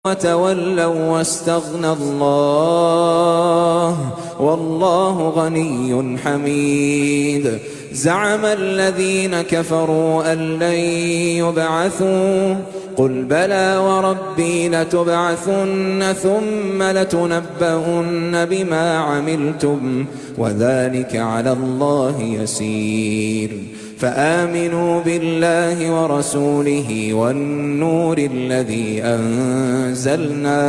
وتولوا واستغنى الله والله غني حميد. زعم الذين كفروا أن لن يبعثوا قل بلى وربي لتبعثن ثم لتنبؤن بما عملتم وذلك على الله يسير. فآمنوا بالله ورسوله والنور الذي أنزلنا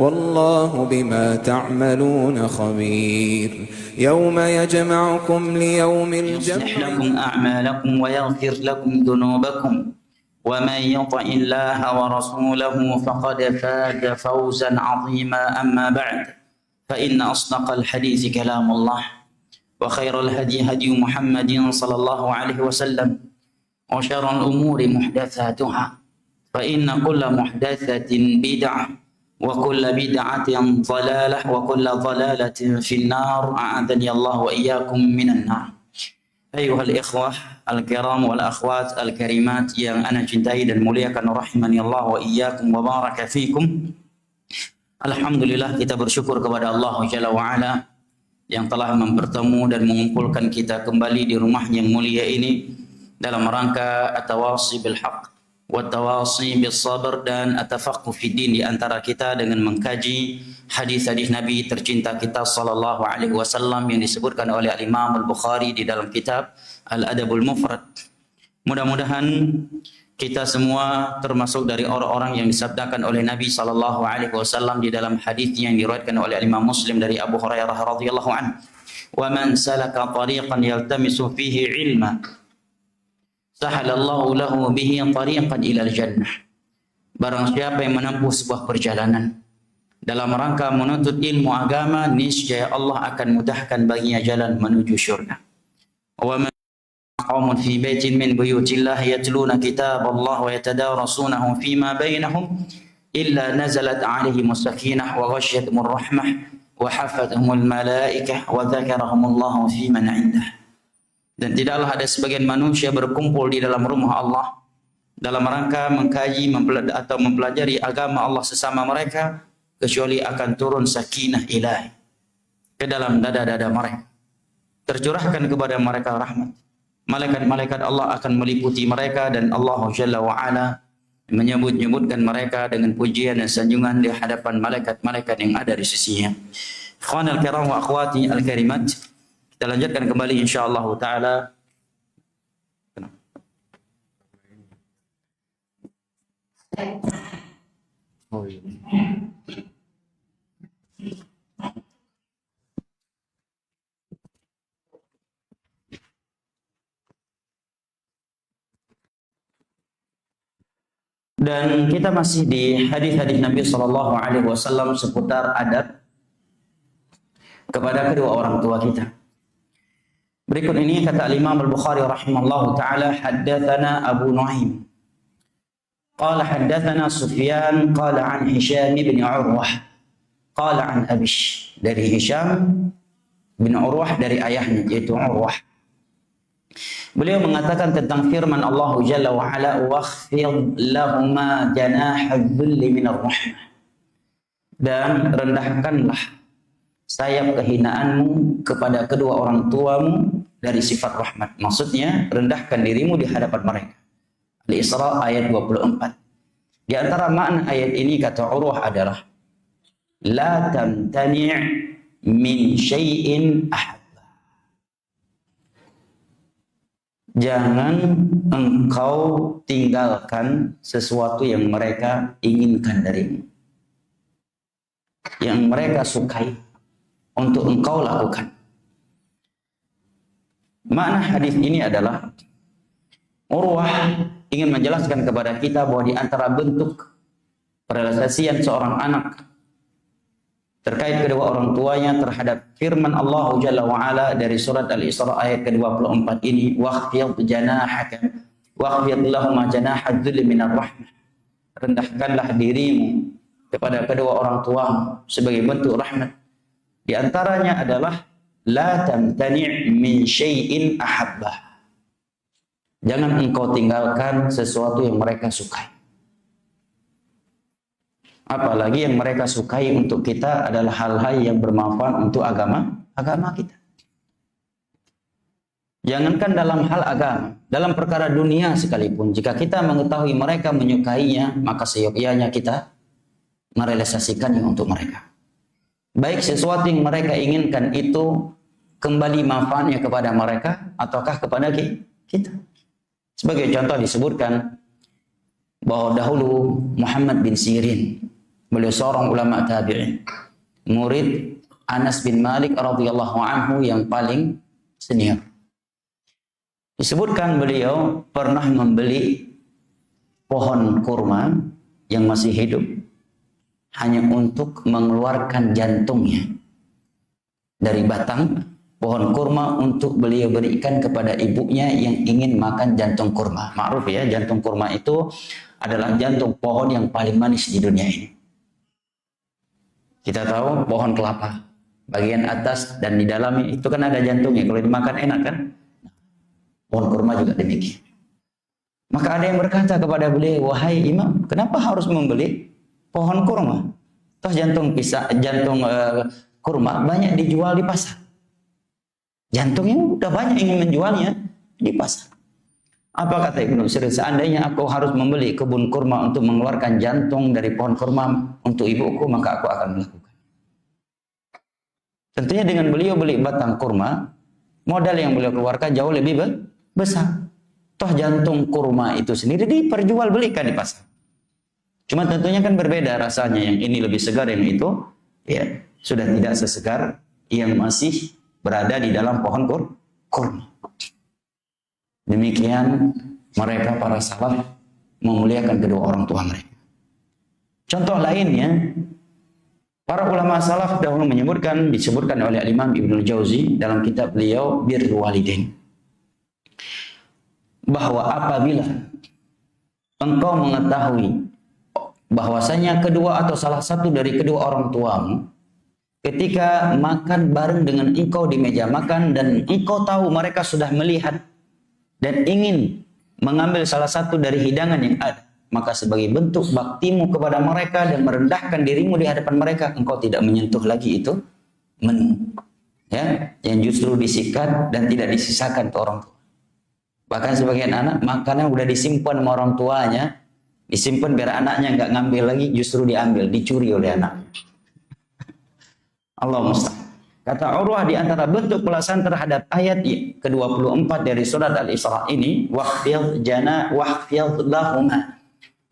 والله بما تعملون خبير. يوم يجمعكم ليوم الجمع يصلح لكم أعمالكم ويغفر لكم ذنوبكم ومن يطع الله ورسوله فقد فاز فوزا عظيما. أما بعد فإن أصدق الحديث كلام الله وخير الهدي هدي محمد صلى الله عليه وسلم وشر الأمور محدثاتها فإن كل محدثة بدعة وكل بدعة ضلالة وكل ضلالة في النار. أعاذني الله وإياكم من النار. أيها الإخوة الكرام والأخوات الكريمات yang ana cintai dan muliakan rahimani Allah wa iyyakum wa baraka fikum. Alhamdulillah, kita bersyukur kepada Allah Jalla wa Ala yang telah mempertemu dan mengumpulkan kita kembali di rumah yang mulia ini dalam rangka at-tawasi bil haqq wa tawasi bis sabr dan at-tafaqquh fi din di antara kita dengan mengkaji hadis-hadis Nabi tercinta kita sallallahu alaihi wasallam yang disebutkan oleh Imam Al-Bukhari di dalam kitab Al-Adabul Mufrad. Mudah-mudahan kita semua termasuk dari orang-orang yang disabdakan oleh Nabi sallallahu alaihi wasallam di dalam hadis yang diriwayatkan oleh Imam Muslim dari Abu Hurairah radhiyallahu anhu, "Wa man salaka tariqan yaltamisu fihi ilma, sahalallahu lahu bihi tariqan ila al-jannah." Barang siapa yang menempuh sebuah perjalanan dalam rangka menuntut ilmu agama, niscaya Allah akan mudahkan baginya jalan menuju syurga. Wa man قوم في بيت من بيوت الله يتلون كتاب الله ويتدارسونه فيما بينهم إلا نزلت عليهم السكينة وغشيتهم الرحمة وحفتهم الملائكة وذكرهم الله في من عنده. Dan tidaklah ada sebagian manusia berkumpul di dalam rumah Allah dalam rangka mengkaji atau mempelajari agama Allah sesama mereka kecuali akan turun sakinah ilahi ke dalam dada-dada mereka, tercurahkan kepada mereka rahmat. Malaikat-malaikat Allah akan meliputi mereka dan Allah Jalla wa Ala menyebut-nyebutkan mereka dengan pujian dan sanjungan di hadapan malaikat-malaikat yang ada di sisinya. Ikhwanal kiram wa akhwati al-karimat, kita lanjutkan kembali insyaallah taala. Dan kita masih di hadis-hadis Nabi sallallahu alaihi wasallam seputar adab kepada kedua orang tua kita. Berikut ini kata Imam Al-Bukhari rahimallahu taala, haddatsana Abu Nuaim qala haddatsana Sufyan qala an Hisham bin Urwah qala an Abish, dari Hisham bin Urwah dari ayahnya yaitu Urwah. Beliau mengatakan tentang firman Allah Jalla wa Ala, "Wakhfid lahuma janaha dhulli minar rahmah." Dan rendahkanlah sayap kehinaanmu kepada kedua orang tuamu dari sifat rahmat. Maksudnya rendahkan dirimu di hadapan mereka. Al-Isra ayat 24. Di antara makna ayat ini kata Urwah adalah la tamtani' min syai'in ahad. Jangan engkau tinggalkan sesuatu yang mereka inginkan darimu, yang mereka sukai untuk engkau lakukan. Makna hadis ini adalah Urwah ingin menjelaskan kepada kita bahwa di antara bentuk perelastasian seorang anak terkait kedua orang tuanya terhadap firman Allah Jalla wa Ala dari surat Al-Isra ayat ke-24 ini, waqfid janahaka waqfid lahum janaha dzulli minar rahmah. Rendahkanlah dirimu kepada kedua orang tuamu sebagai bentuk rahmat. Di antaranya adalah la tamtani' min syai'in ahabbah. Jangan engkau tinggalkan sesuatu yang mereka sukai. Apalagi yang mereka sukai untuk kita adalah hal-hal yang bermanfaat untuk agama kita. Jangankan dalam hal agama, dalam perkara dunia sekalipun, jika kita mengetahui mereka menyukainya, maka seyogyanya kita merealisasikannya untuk mereka. Baik sesuatu yang mereka inginkan itu kembali manfaatnya kepada mereka ataukah kepada kita. Sebagai contoh disebutkan bahwa dahulu Muhammad bin Sirin, beliau seorang ulama tabi'in, murid Anas bin Malik radhiyallahu anhu yang paling senior. Disebutkan beliau pernah membeli pohon kurma yang masih hidup hanya untuk mengeluarkan jantungnya dari batang pohon kurma untuk beliau berikan kepada ibunya yang ingin makan jantung kurma. Ma'ruf ya, jantung kurma itu adalah jantung pohon yang paling manis di dunia ini. Kita tahu pohon kelapa, bagian atas dan di dalamnya itu kan ada jantungnya. Kalau dimakan enak kan? Pohon kurma juga demikian. Maka ada yang berkata kepada beliau, wahai imam, kenapa harus membeli pohon kurma? Toh jantung kurma banyak dijual di pasar. Jantungnya udah banyak ingin menjualnya di pasar. Apa kata Ibnu Sirin? Seandainya aku harus membeli kebun kurma untuk mengeluarkan jantung dari pohon kurma untuk ibuku, maka aku akan melakukan. Tentunya dengan beliau beli batang kurma, modal yang beliau keluarkan jauh lebih besar. Toh jantung kurma itu sendiri diperjualbelikan di pasar. Cuma tentunya kan berbeda rasanya, yang ini lebih segar, yang itu ya sudah tidak sesegar yang masih berada di dalam pohon kurma. Demikian mereka para salaf memuliakan kedua orang tua mereka. Contoh lainnya, para ulama salaf dahulu menyebutkan, disebutkan oleh Imam Ibnu Jauzi dalam kitab beliau Birrul Walidain, bahwa apabila engkau mengetahui bahwasanya kedua atau salah satu dari kedua orang tuamu ketika makan bareng dengan engkau di meja makan dan engkau tahu mereka sudah melihat dan ingin mengambil salah satu dari hidangan yang ada, maka sebagai bentuk baktimu kepada mereka dan merendahkan dirimu di hadapan mereka, engkau tidak menyentuh lagi itu menu, ya, yang justru disikat dan tidak disisakan ke orang tua. Bahkan sebagian anak makanan udah disimpan sama orang tuanya, disimpan biar anaknya nggak ngambil lagi, justru diambil, dicuri oleh anaknya. Allah musta'an. Kata Urwah, di antara bentuk pelaksanaan terhadap ayat ke-24 dari surat Al-Isra ini, wahfidh lahuma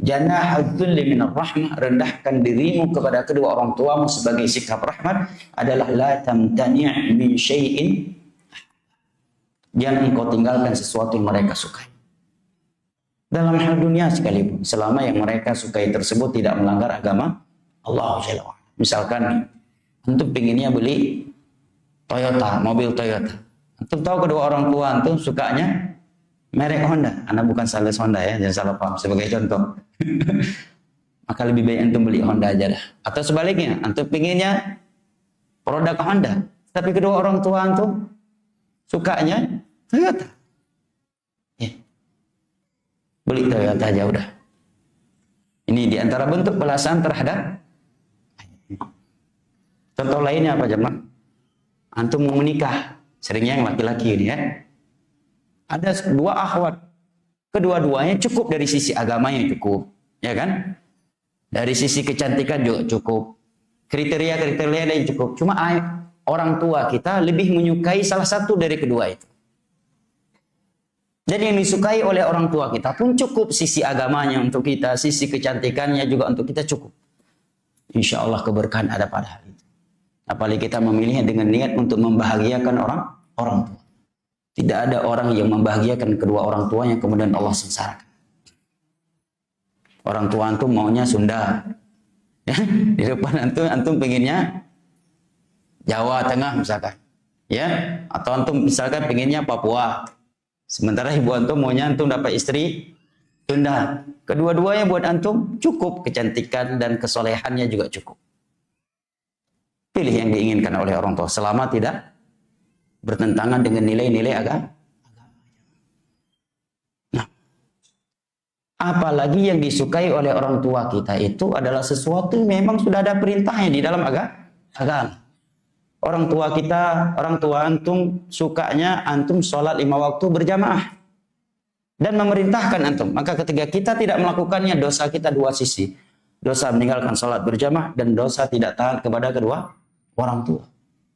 janahadzulli minar rahmah, rendahkan dirimu kepada kedua orang tuamu sebagai sikap rahmat adalah la tamtani' min syai'in, jangan engkau tinggalkan sesuatu yang mereka sukai. Dalam hal dunia sekalipun, selama yang mereka sukai tersebut tidak melanggar agama Allah Jalla wa'ala. Misalkan antum pinginnya beli Toyota, mobil Toyota. Antum tahu kedua orang tua antum sukanya merek Honda. Anak bukan sales Honda ya, jangan salah paham, sebagai contoh. Maka lebih baik antum beli Honda aja dah. Atau sebaliknya, antum pinginnya produk Honda, tapi kedua orang tua antum sukanya Toyota. Ya. Beli Toyota aja udah. Ini diantara bentuk pelaksanaan terhadap. Contoh lainnya apa jemaah? Antum mau menikah, seringnya yang laki-laki ini ya. Ada dua akhwat, kedua-duanya cukup dari sisi agamanya cukup, ya kan? Dari sisi kecantikan juga cukup, kriteria-kriteria yang cukup. Cuma orang tua kita lebih menyukai salah satu dari kedua itu. Jadi yang disukai oleh orang tua kita pun cukup, sisi agamanya untuk kita, sisi kecantikannya juga untuk kita cukup. Insya Allah keberkahan ada pada hal itu. Apalagi kita memilihnya dengan niat untuk membahagiakan orang tua. Tidak ada orang yang membahagiakan kedua orang tuanya kemudian Allah sengsarakan. Orang tua antum maunya Sunda, ya, di depan antum pengennya Jawa Tengah misalkan, ya, atau antum misalkan pengennya Papua. Sementara ibu antum maunya antum dapat istri Sunda. Kedua-duanya buat antum cukup, kecantikan dan kesolehannya juga cukup. Pilih yang diinginkan oleh orang tua selama tidak bertentangan dengan nilai-nilai agama. Nah, Apalagi yang disukai oleh orang tua kita itu adalah sesuatu yang memang sudah ada perintahnya di dalam agama. Orang tua kita, orang tua antum sukanya antum sholat 5 waktu berjamaah. Dan memerintahkan antum. Maka ketika kita tidak melakukannya, dosa kita dua sisi. Dosa meninggalkan sholat berjamaah dan dosa tidak taat kepada kedua orang tua.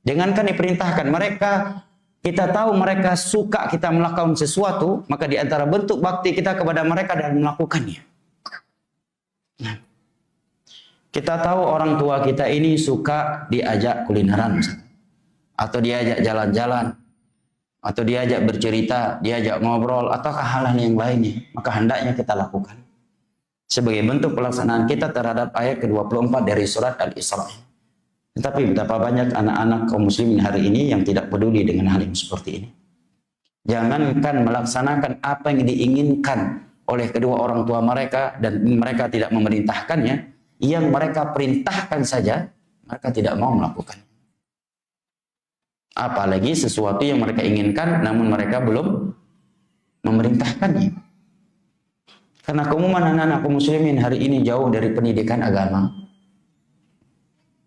Jangankan diperintahkan, mereka, kita tahu mereka suka kita melakukan sesuatu, maka di antara bentuk bakti kita kepada mereka dan melakukannya. Nah, kita tahu orang tua kita ini suka diajak kulineran, atau diajak jalan-jalan, atau diajak bercerita, diajak ngobrol, atau hal-hal yang lainnya. Maka hendaknya kita lakukan sebagai bentuk pelaksanaan kita terhadap ayat ke-24 dari surat Al-Isra. Tetapi betapa banyak anak-anak kaum muslimin hari ini yang tidak peduli dengan hal yang seperti ini. Jangankan melaksanakan apa yang diinginkan oleh kedua orang tua mereka dan mereka tidak memerintahkannya, yang mereka perintahkan saja mereka tidak mau melakukan. Apalagi sesuatu yang mereka inginkan namun mereka belum memerintahkannya. Karena keumuman anak-anak kaum muslimin hari ini jauh dari pendidikan agama.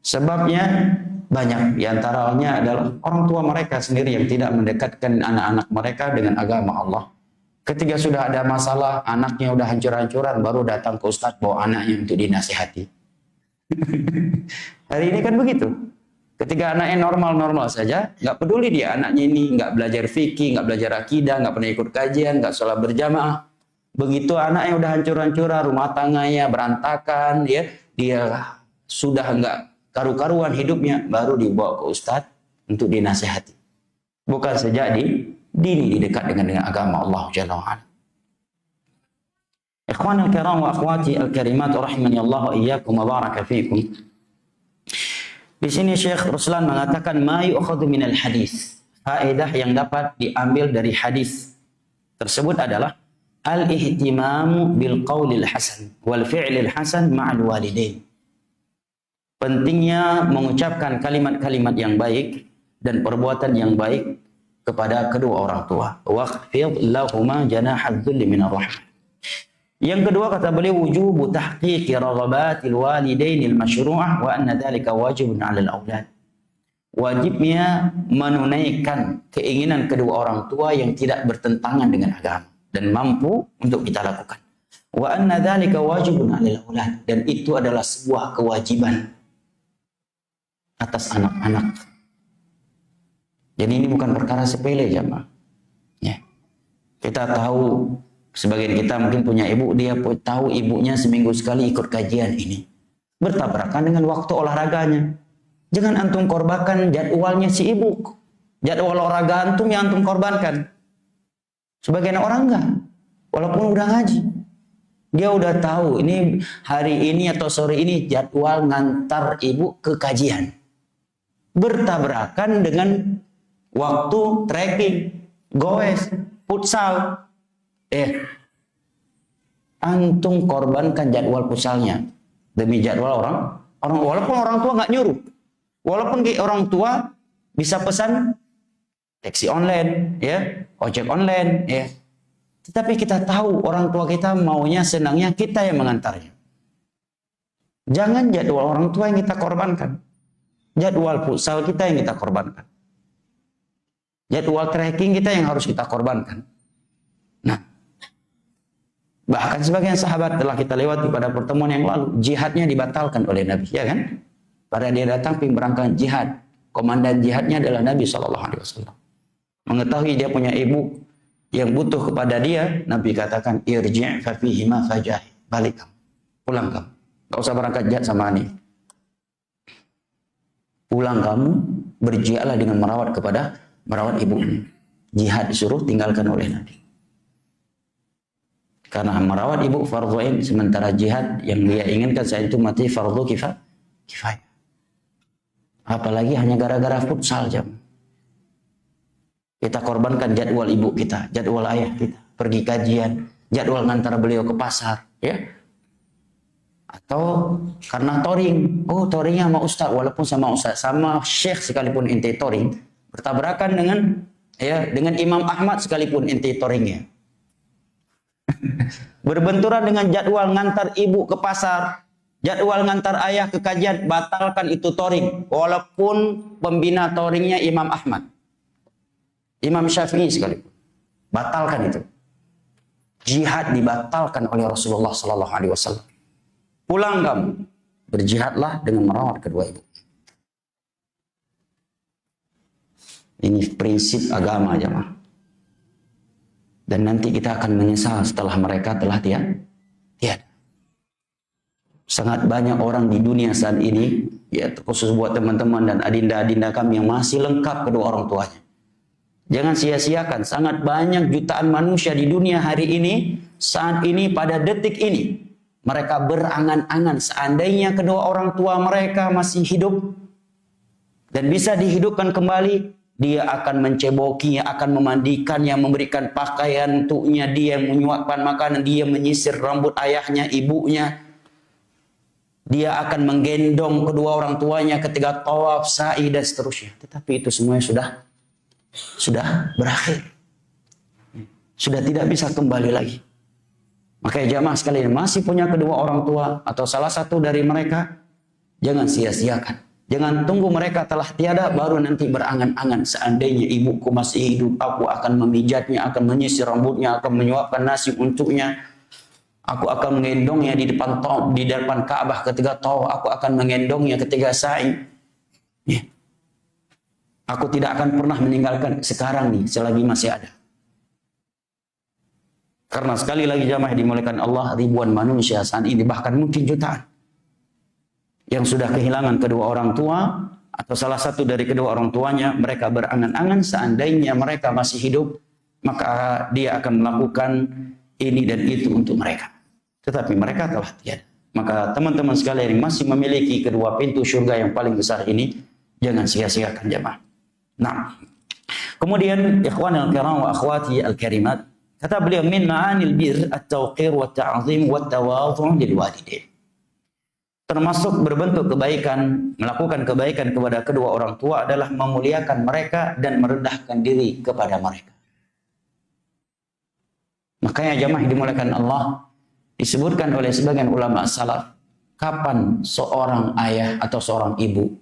Sebabnya banyak, diantaranya adalah orang tua mereka sendiri yang tidak mendekatkan anak-anak mereka dengan agama Allah. Ketika sudah ada masalah, anaknya udah hancur-hancuran, baru datang ke ustadz bawa anaknya untuk dinasihati. Hari ini kan begitu. Ketika anaknya normal-normal saja, nggak peduli dia anaknya ini nggak belajar fikih, nggak belajar akidah, nggak pernah ikut kajian, nggak sholat berjamaah. Begitu anaknya udah hancur-hancuran, rumah tangganya berantakan, ya, dia sudah nggak karu-karuan hidupnya, baru dibawa ke ustadz untuk dinasihati. Bukan sejak dini didekat dengan agama Allah Jalla wa'ala. Ikhwanul kiram wa akhwati al-karimat rahimani Allah wa iyyakum wa baraka fiikum. Di sini Syekh Ruslan mengatakan ma yu'khadhu minal hadis. Faedah yang dapat diambil dari hadis tersebut adalah al-ihtimamu bil qaulil hasan wal fi'lil hasan ma'al walidain. Pentingnya mengucapkan kalimat-kalimat yang baik dan perbuatan yang baik kepada kedua orang tua. Waqfid lahuma janahadz dzulli minar rahmah. Yang kedua kata beliau wujubu tahqiqi raghabatil walidainil masyru'ah wa anna dzalika wajibun 'alal aulad. Wajibnya menunaikan keinginan kedua orang tua yang tidak bertentangan dengan agama dan mampu untuk kita lakukan. Wa anna dzalika wajibun 'alal aulad, dan itu adalah sebuah kewajiban atas anak-anak. Jadi ini bukan perkara sepele, jamaah. Ya. Kita tahu, sebagian kita mungkin punya ibu, dia tahu ibunya seminggu sekali ikut kajian ini. Bertabrakan dengan waktu olahraganya. Jangan antum korbankan jadwalnya si ibu. Jadwal olahraga antum yang antum korbankan. Sebagian orang enggak. Walaupun udah ngaji. Dia udah tahu ini hari ini atau sore ini jadwal ngantar ibu ke kajian. Bertabrakan dengan waktu trekking, goes, futsal. Antum korbankan jadwal futsalnya demi jadwal orang walaupun orang tua nggak nyuruh, walaupun orang tua bisa pesan taksi online, ya, ojek online, ya. Tetapi kita tahu orang tua kita maunya, senangnya kita yang mengantarnya. Jangan jadwal orang tua yang kita korbankan. Jadwal futsal kita yang kita korbankan. Jadwal trekking kita yang harus kita korbankan. Nah, bahkan sebagian sahabat telah kita lewati pada pertemuan yang lalu, jihadnya dibatalkan oleh Nabi, ya kan? Pada dia datang berangkat jihad, komandan jihadnya adalah Nabi SAW. Mengetahui dia punya ibu yang butuh kepada dia, Nabi katakan, irji' fa fihi ma fajahid, balik kamu, pulang kamu, gak usah berangkat jihad sama ini. Pulang kamu, berjihadlah dengan merawat ibumu. Jihad disuruh, tinggalkan oleh Nabi. Karena merawat ibu fardhu ain, sementara jihad yang dia inginkan saat itu mati fardhu kifayah. Apalagi hanya gara-gara futsal, jam. Kita korbankan jadwal ibu kita, jadwal ayah kita, pergi kajian, jadwal ngantar beliau ke pasar, ya. Atau karena touring, touringnya sama ustaz, walaupun sama ustaz, sama syekh sekalipun ente touring, bertabrakan dengan Imam Ahmad sekalipun ente touringnya. Berbenturan dengan jadwal ngantar ibu ke pasar, jadwal ngantar ayah ke kajian, batalkan itu touring. Walaupun pembina touringnya Imam Ahmad, Imam Syafi'i sekalipun, batalkan itu. Jihad dibatalkan oleh Rasulullah Sallallahu Alaihi Wasallam. Pulang kamu, berjihadlah dengan merawat kedua ibu. Ini prinsip agama, jemaah. Dan nanti kita akan menyesal setelah mereka telah tiada. Sangat banyak orang di dunia saat ini, ya khusus buat teman-teman dan adinda-adinda kami yang masih lengkap kedua orang tuanya. Jangan sia-siakan, sangat banyak jutaan manusia di dunia hari ini, saat ini, pada detik ini, mereka berangan-angan seandainya kedua orang tua mereka masih hidup dan bisa dihidupkan kembali, dia akan mencebokinya, akan memandikannya, memberikan pakaian untuknya, dia menyuapkan makanan, dia menyisir rambut ayahnya, ibunya. Dia akan menggendong kedua orang tuanya ketika tawaf, sa'i dan seterusnya. Tetapi itu semuanya sudah berakhir. Sudah tidak bisa kembali lagi. Makanya jamaah sekalian, masih punya kedua orang tua atau salah satu dari mereka, jangan sia-siakan. Jangan tunggu mereka telah tiada baru nanti berangan-angan. Seandainya ibuku masih hidup, aku akan memijatnya, akan menyisir rambutnya, akan menyuapkan nasi untuknya. Aku akan menggendongnya di depan Ka'bah ketika tawaf. Aku akan menggendongnya ketika sa'i. Ya. Aku tidak akan pernah meninggalkan sekarang nih, selagi masih ada. Karena sekali lagi jamaah dimulakan Allah, ribuan manusia saat ini, bahkan mungkin jutaan, yang sudah kehilangan kedua orang tua atau salah satu dari kedua orang tuanya. Mereka berangan-angan seandainya mereka masih hidup, maka dia akan melakukan ini dan itu untuk mereka. Tetapi mereka telah tiada. Maka teman-teman sekalian yang masih memiliki kedua pintu surga yang paling besar ini, jangan sia-siakan jemaah. Nah, kemudian ikhwan al-kiram wa akhwati al-karimat, kata beliau, min ma'anil bir at-tawqir wa ta'zim wa tawadhu' lil walidain. Termasuk berbentuk kebaikan, melakukan kebaikan kepada kedua orang tua adalah memuliakan mereka dan merendahkan diri kepada mereka. Makanya jamaah dimuliakan Allah, disebutkan oleh sebagian ulama salaf, kapan seorang ayah atau seorang ibu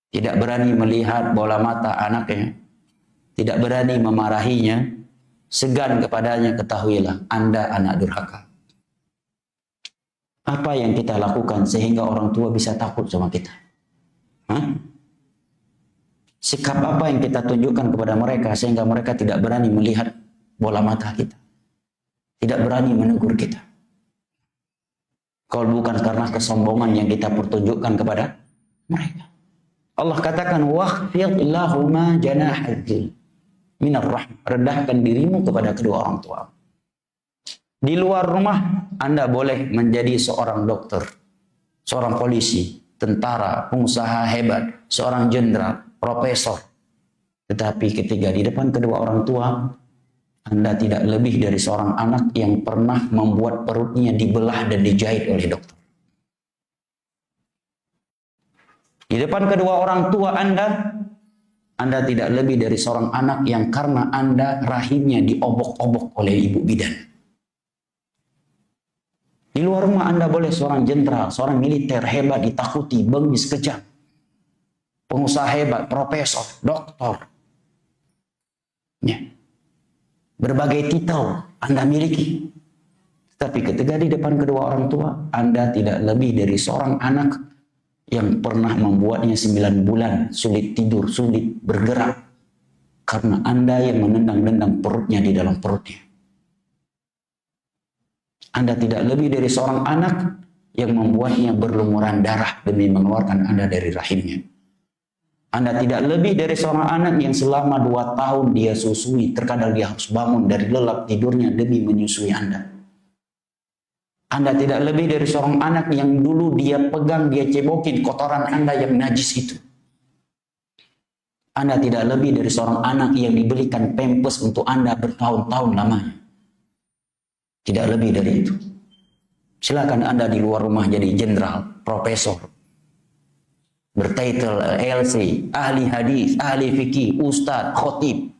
tidak berani melihat bola mata anaknya, tidak berani memarahinya, segan kepadanya, ketahuilah Anda anak durhaka. Apa yang kita lakukan sehingga orang tua bisa takut sama kita? Sikap apa yang kita tunjukkan kepada mereka sehingga mereka tidak berani melihat bola mata kita, tidak berani menegur kita? Kalau bukan karena kesombongan yang kita pertunjukkan kepada mereka. Allah katakan, waqfid lahuma janahadzil minar rahmah. Rendahkan dirimu kepada kedua orang tua. Di luar rumah, Anda boleh menjadi seorang dokter, seorang polisi, tentara, pengusaha hebat, seorang jenderal, profesor. Tetapi ketika di depan kedua orang tua, Anda tidak lebih dari seorang anak yang pernah membuat perutnya dibelah dan dijahit oleh dokter. Di depan kedua orang tua Anda tidak lebih dari seorang anak yang karena Anda rahimnya diobok-obok oleh ibu bidan. Di luar rumah Anda boleh seorang jenderal, seorang militer hebat, ditakuti, bengis, kejam. Pengusaha hebat, profesor, doktor. Ya. Berbagai titel Anda miliki. Tapi ketika di depan kedua orang tua, Anda tidak lebih dari seorang anak yang pernah membuatnya 9 bulan sulit tidur, sulit bergerak. Karena Anda yang menendang-nendang perutnya di dalam perutnya. Anda tidak lebih dari seorang anak yang membuatnya berlumuran darah demi mengeluarkan Anda dari rahimnya. Anda tidak lebih dari seorang anak yang selama 2 tahun dia susui, terkadang dia harus bangun dari lelap tidurnya demi menyusui Anda. Anda tidak lebih dari seorang anak yang dulu dia pegang, dia cebokin kotoran Anda yang najis itu. Anda tidak lebih dari seorang anak yang dibelikan pampers untuk Anda bertahun-tahun lamanya. Tidak lebih dari itu. Silakan Anda di luar rumah jadi jenderal, profesor, bertitel LC, ahli hadis, ahli fikih, ustadz, khotib.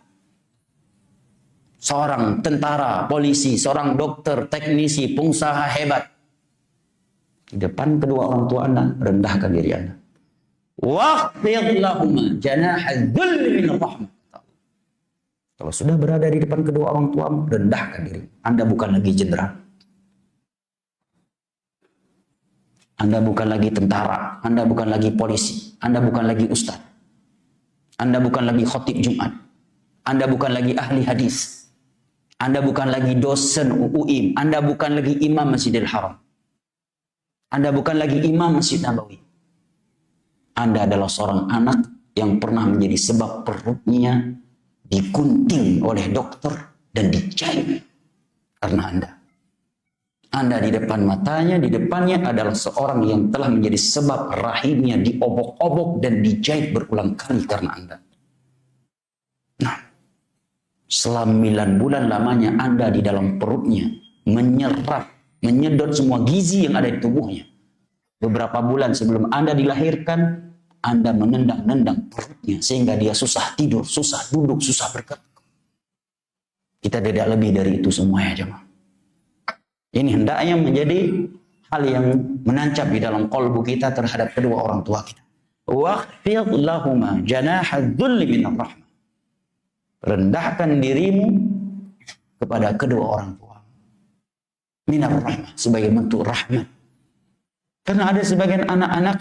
seorang tentara, polisi, seorang dokter, teknisi, pengusaha hebat. Di depan kedua orang tua Anda, rendahkan diri Anda. Waqfid lahuma janahal dhulli minir rahmah. Kalau sudah berada di depan kedua orang tua, rendahkan diri. Anda bukan lagi jenderal. Anda bukan lagi tentara. Anda bukan lagi polisi. Anda bukan lagi ustaz. Anda bukan lagi khotib Jumat. Anda bukan lagi ahli hadis. Anda bukan lagi dosen UIM. Anda bukan lagi imam Masjidil Haram. Anda bukan lagi imam Masjid Nabawi. Anda adalah seorang anak yang pernah menjadi sebab perutnya digunting oleh dokter dan dijahit karena Anda. Anda di depan matanya, di depannya adalah seorang yang telah menjadi sebab rahimnya diobok-obok dan dijahit berulang kali karena Anda. Nah, selama 9 bulan lamanya Anda di dalam perutnya menyerap, menyedot semua gizi yang ada di tubuhnya. Beberapa bulan sebelum Anda dilahirkan, Anda menendang-nendang perutnya sehingga dia susah tidur, susah duduk, susah bergerak. Kita tidak lebih dari itu semua ya jemaah. Ini hendaknya menjadi hal yang menancap di dalam qalbu kita terhadap kedua orang tua kita. Waqfid lahuma janahal dhulli minir rahmah. Rendahkan dirimu kepada kedua orang tua. Minar rahmah, sebagai bentuk rahmat. Karena ada sebagian anak-anak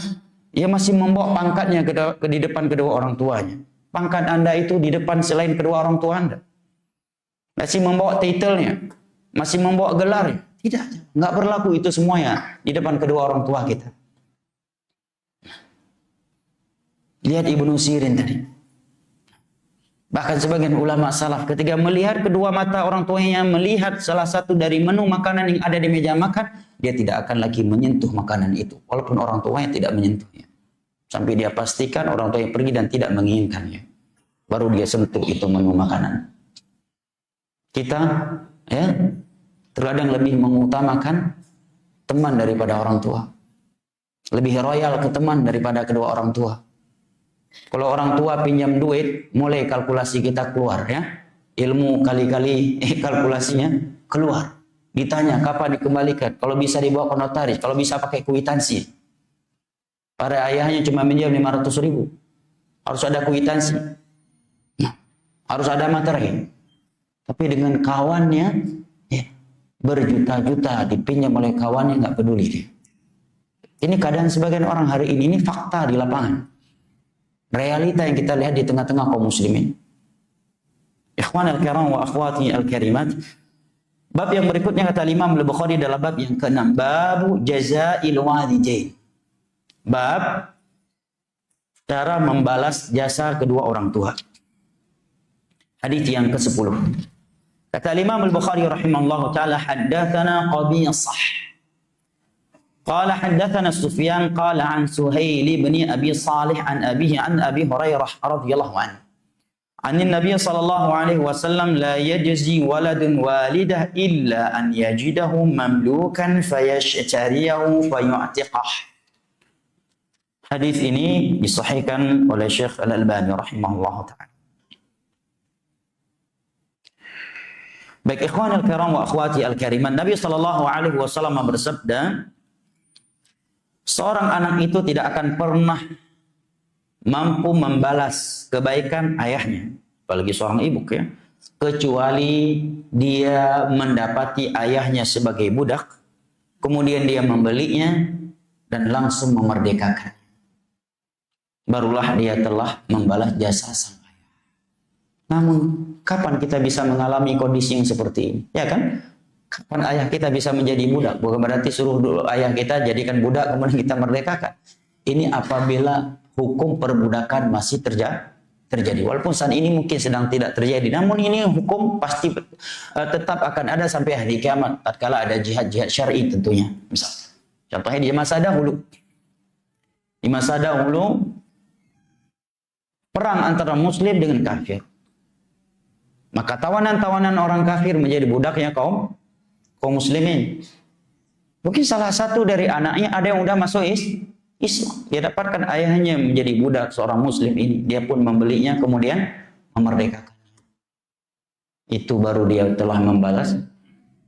yang masih membawa pangkatnya di depan kedua orang tuanya. Pangkat Anda itu di depan selain kedua orang tua Anda. Masih membawa titelnya, masih membawa gelarnya. Tidak, nggak berlaku itu semuanya di depan kedua orang tua kita. Lihat Ibnu Sirin tadi. Bahkan sebagian ulama salaf ketika melihat kedua mata orang tuanya, melihat salah satu dari menu makanan yang ada di meja makan, dia tidak akan lagi menyentuh makanan itu. Walaupun orang tuanya tidak menyentuhnya. Sampai dia pastikan orang tuanya pergi dan tidak menginginkannya. Baru dia sentuh itu menu makanan. Kita ya terkadang lebih mengutamakan teman daripada orang tua. Lebih royal ke teman daripada kedua orang tua. Kalau orang tua pinjam duit, mulai kalkulasi kita keluar ya. Ilmu kali-kali kalkulasinya keluar. Ditanya kapan dikembalikan. Kalau bisa dibawa ke notaris, kalau bisa pakai kwitansi. Pada ayahnya cuma minjam 500.000. Harus ada kwitansi. Nah, harus ada materai. Tapi dengan kawannya, ya, berjuta-juta dipinjam oleh kawannya, nggak peduli dia. Ini keadaan sebagian orang hari ini fakta di lapangan. Realita yang kita lihat di tengah-tengah kaum muslimin. Ikhwan al-kiram wa akhwati al-karimat. Bab yang berikutnya kata Imam Al-Bukhari adalah bab yang ke-6. Babu jazail walidain. Bab cara membalas jasa kedua orang tua. Hadis yang ke-10. Kata Imam Al-Bukhari rahimahullah ta'ala haddatsana Qabisah. قال حدثنا سفيان قال عن سهيل بن أبي صالح عن أبيه عن أبي هريرة رضي الله عنه عن النبي صلى الله عليه وسلم لا يجزي ولد والده إلا أن يجده مملوكا فيشتريه فيعتقه. Hadis ini disahihkan oleh Syekh Al-Albani rahimahullah ta'ala. Baik ikhwan al-kiram wa akhwati al-kariman, Nabi sallallahu alaihi wasallam bersabda, seorang anak itu tidak akan pernah mampu membalas kebaikan ayahnya, apalagi seorang ibu ya, kecuali dia mendapati ayahnya sebagai budak, kemudian dia membelinya dan langsung memerdekakan. Barulah dia telah membalas jasa sang ayah. Namun, kapan kita bisa mengalami kondisi yang seperti ini? Ya kan? Kapan ayah kita bisa menjadi budak? Bukan berarti suruh dulu ayah kita jadikan budak kemudian kita merdekakan. Ini apabila hukum perbudakan masih terjadi. Walaupun saat ini mungkin sedang tidak terjadi. Namun ini hukum pasti tetap akan ada sampai hari kiamat. Tatkala ada jihad-jihad syar'i tentunya. Misal, contohnya di masa dahulu. Di masa dahulu perang antara muslim dengan kafir. Maka tawanan-tawanan orang kafir menjadi budaknya kaum muslimin. Mungkin salah satu dari anaknya ada yang udah masuk Islam. Dia dapatkan ayahnya menjadi budak seorang muslim ini. Dia pun membelinya kemudian memerdekakan. itu baru dia telah membalas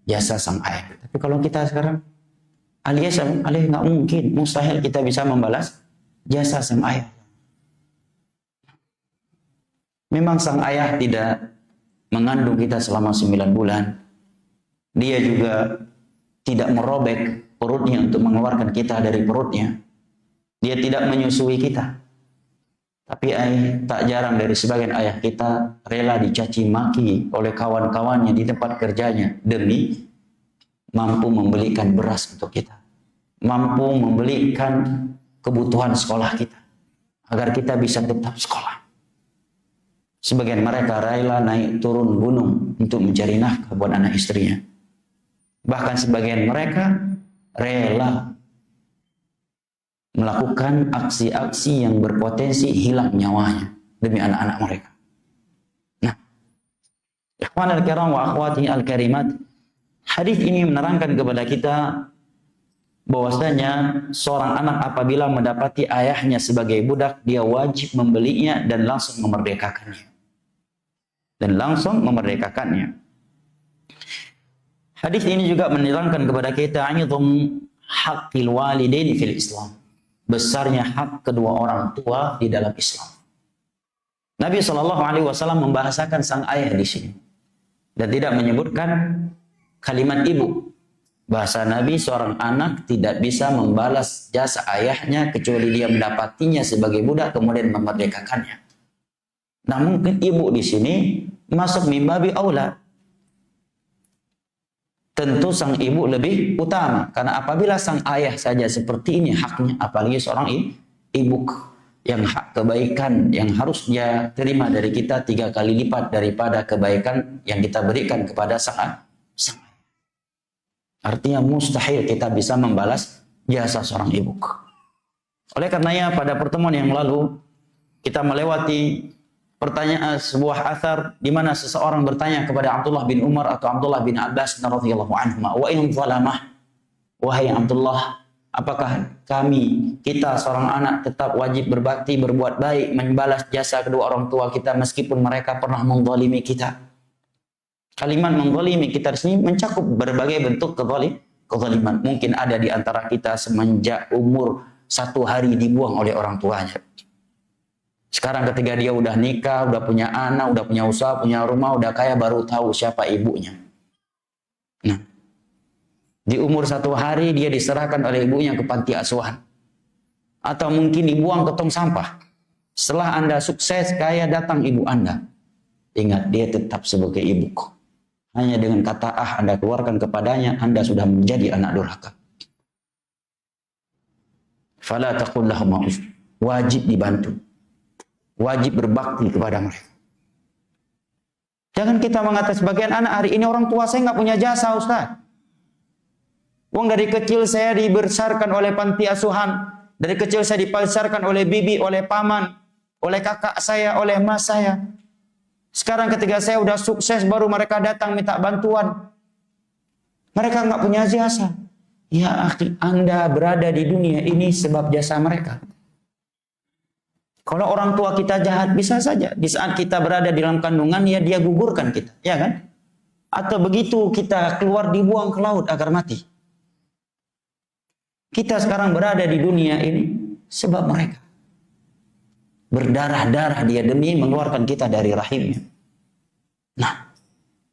jasa sang ayah. Tapi kalau kita sekarang, alias nggak mungkin, mustahil kita bisa membalas jasa sang ayah. Memang sang ayah tidak mengandung kita selama 9 bulan. Dia juga tidak merobek perutnya untuk mengeluarkan kita dari perutnya. Dia tidak menyusui kita. Tapi tak jarang dari sebagian ayah kita rela dicaci maki oleh kawan-kawannya di tempat kerjanya demi mampu membelikan beras untuk kita, mampu membelikan kebutuhan sekolah kita, agar kita bisa tetap sekolah. Sebagian mereka rela naik turun gunung untuk mencari nafkah buat anak istrinya. Bahkan sebagian mereka rela melakukan aksi-aksi yang berpotensi hilang nyawanya demi anak-anak mereka. Nah, ikhwan al-kiram wa akhwati al-karimat, hadis ini menerangkan kepada kita bahwasanya seorang anak apabila mendapati ayahnya sebagai budak, dia wajib membelinya dan langsung memerdekakannya. Hadis ini juga menerangkan kepada kita anizum haqqil walidaini fil Islam. Besarnya hak kedua orang tua di dalam Islam. Nabi SAW membahasakan sang ayah di sini dan tidak menyebutkan kalimat ibu. Bahasa Nabi, seorang anak tidak bisa membalas jasa ayahnya kecuali dia mendapatinya sebagai budak kemudian memerdekakannya. Nah, mungkin ibu di sini masuk mimbabi aula. Tentu sang ibu lebih utama, karena apabila sang ayah saja seperti ini haknya, apalagi seorang ibu yang hak kebaikan yang harus dia terima dari kita 3 kali lipat daripada kebaikan yang kita berikan kepada sang ayah. Artinya mustahil kita bisa membalas jasa seorang ibu. Oleh karenanya pada pertemuan yang lalu kita melewati pertanyaan sebuah athar di mana seseorang bertanya kepada Abdullah bin Umar atau Abdullah bin Abbas radhiyallahu anhuma, wa in zalamah, wahai Abdullah, apakah kita seorang anak tetap wajib berbakti, berbuat baik, membalas jasa kedua orang tua kita meskipun mereka pernah menzalimi kita? Kalimat menzalimi kita di sini mencakup berbagai bentuk kezaliman. Mungkin ada di antara kita semenjak umur 1 hari dibuang oleh orang tuanya. Sekarang ketika dia udah nikah, udah punya anak, udah punya usaha, punya rumah, udah kaya, baru tahu siapa ibunya. Nah, di umur 1 hari dia diserahkan oleh ibunya ke panti asuhan. Atau mungkin dibuang ke tong sampah. Setelah Anda sukses, kaya, datang ibu Anda. Ingat, dia tetap sebagai ibuku. Hanya dengan kata Anda keluarkan kepadanya, Anda sudah menjadi anak durhaka. Fala taqul lahum ma'uf. Wajib dibantu. Wajib berbakti kepada mereka. Jangan kita mengatakan sebagian anak, hari ini orang tua saya nggak punya jasa, Ustaz. Wong dari kecil saya dibesarkan oleh panti asuhan. Dari kecil saya dibesarkan oleh bibi, oleh paman, oleh kakak saya, oleh emas saya. Sekarang ketika saya udah sukses, baru mereka datang minta bantuan. Mereka nggak punya jasa. Ya akhi, Anda berada di dunia ini sebab jasa mereka. Kalau orang tua kita jahat, bisa saja di saat kita berada di dalam kandungan, ya dia gugurkan kita, ya kan? Atau begitu kita keluar dibuang ke laut agar mati. Kita sekarang berada di dunia ini sebab mereka. Berdarah-darah dia demi mengeluarkan kita dari rahimnya. Nah,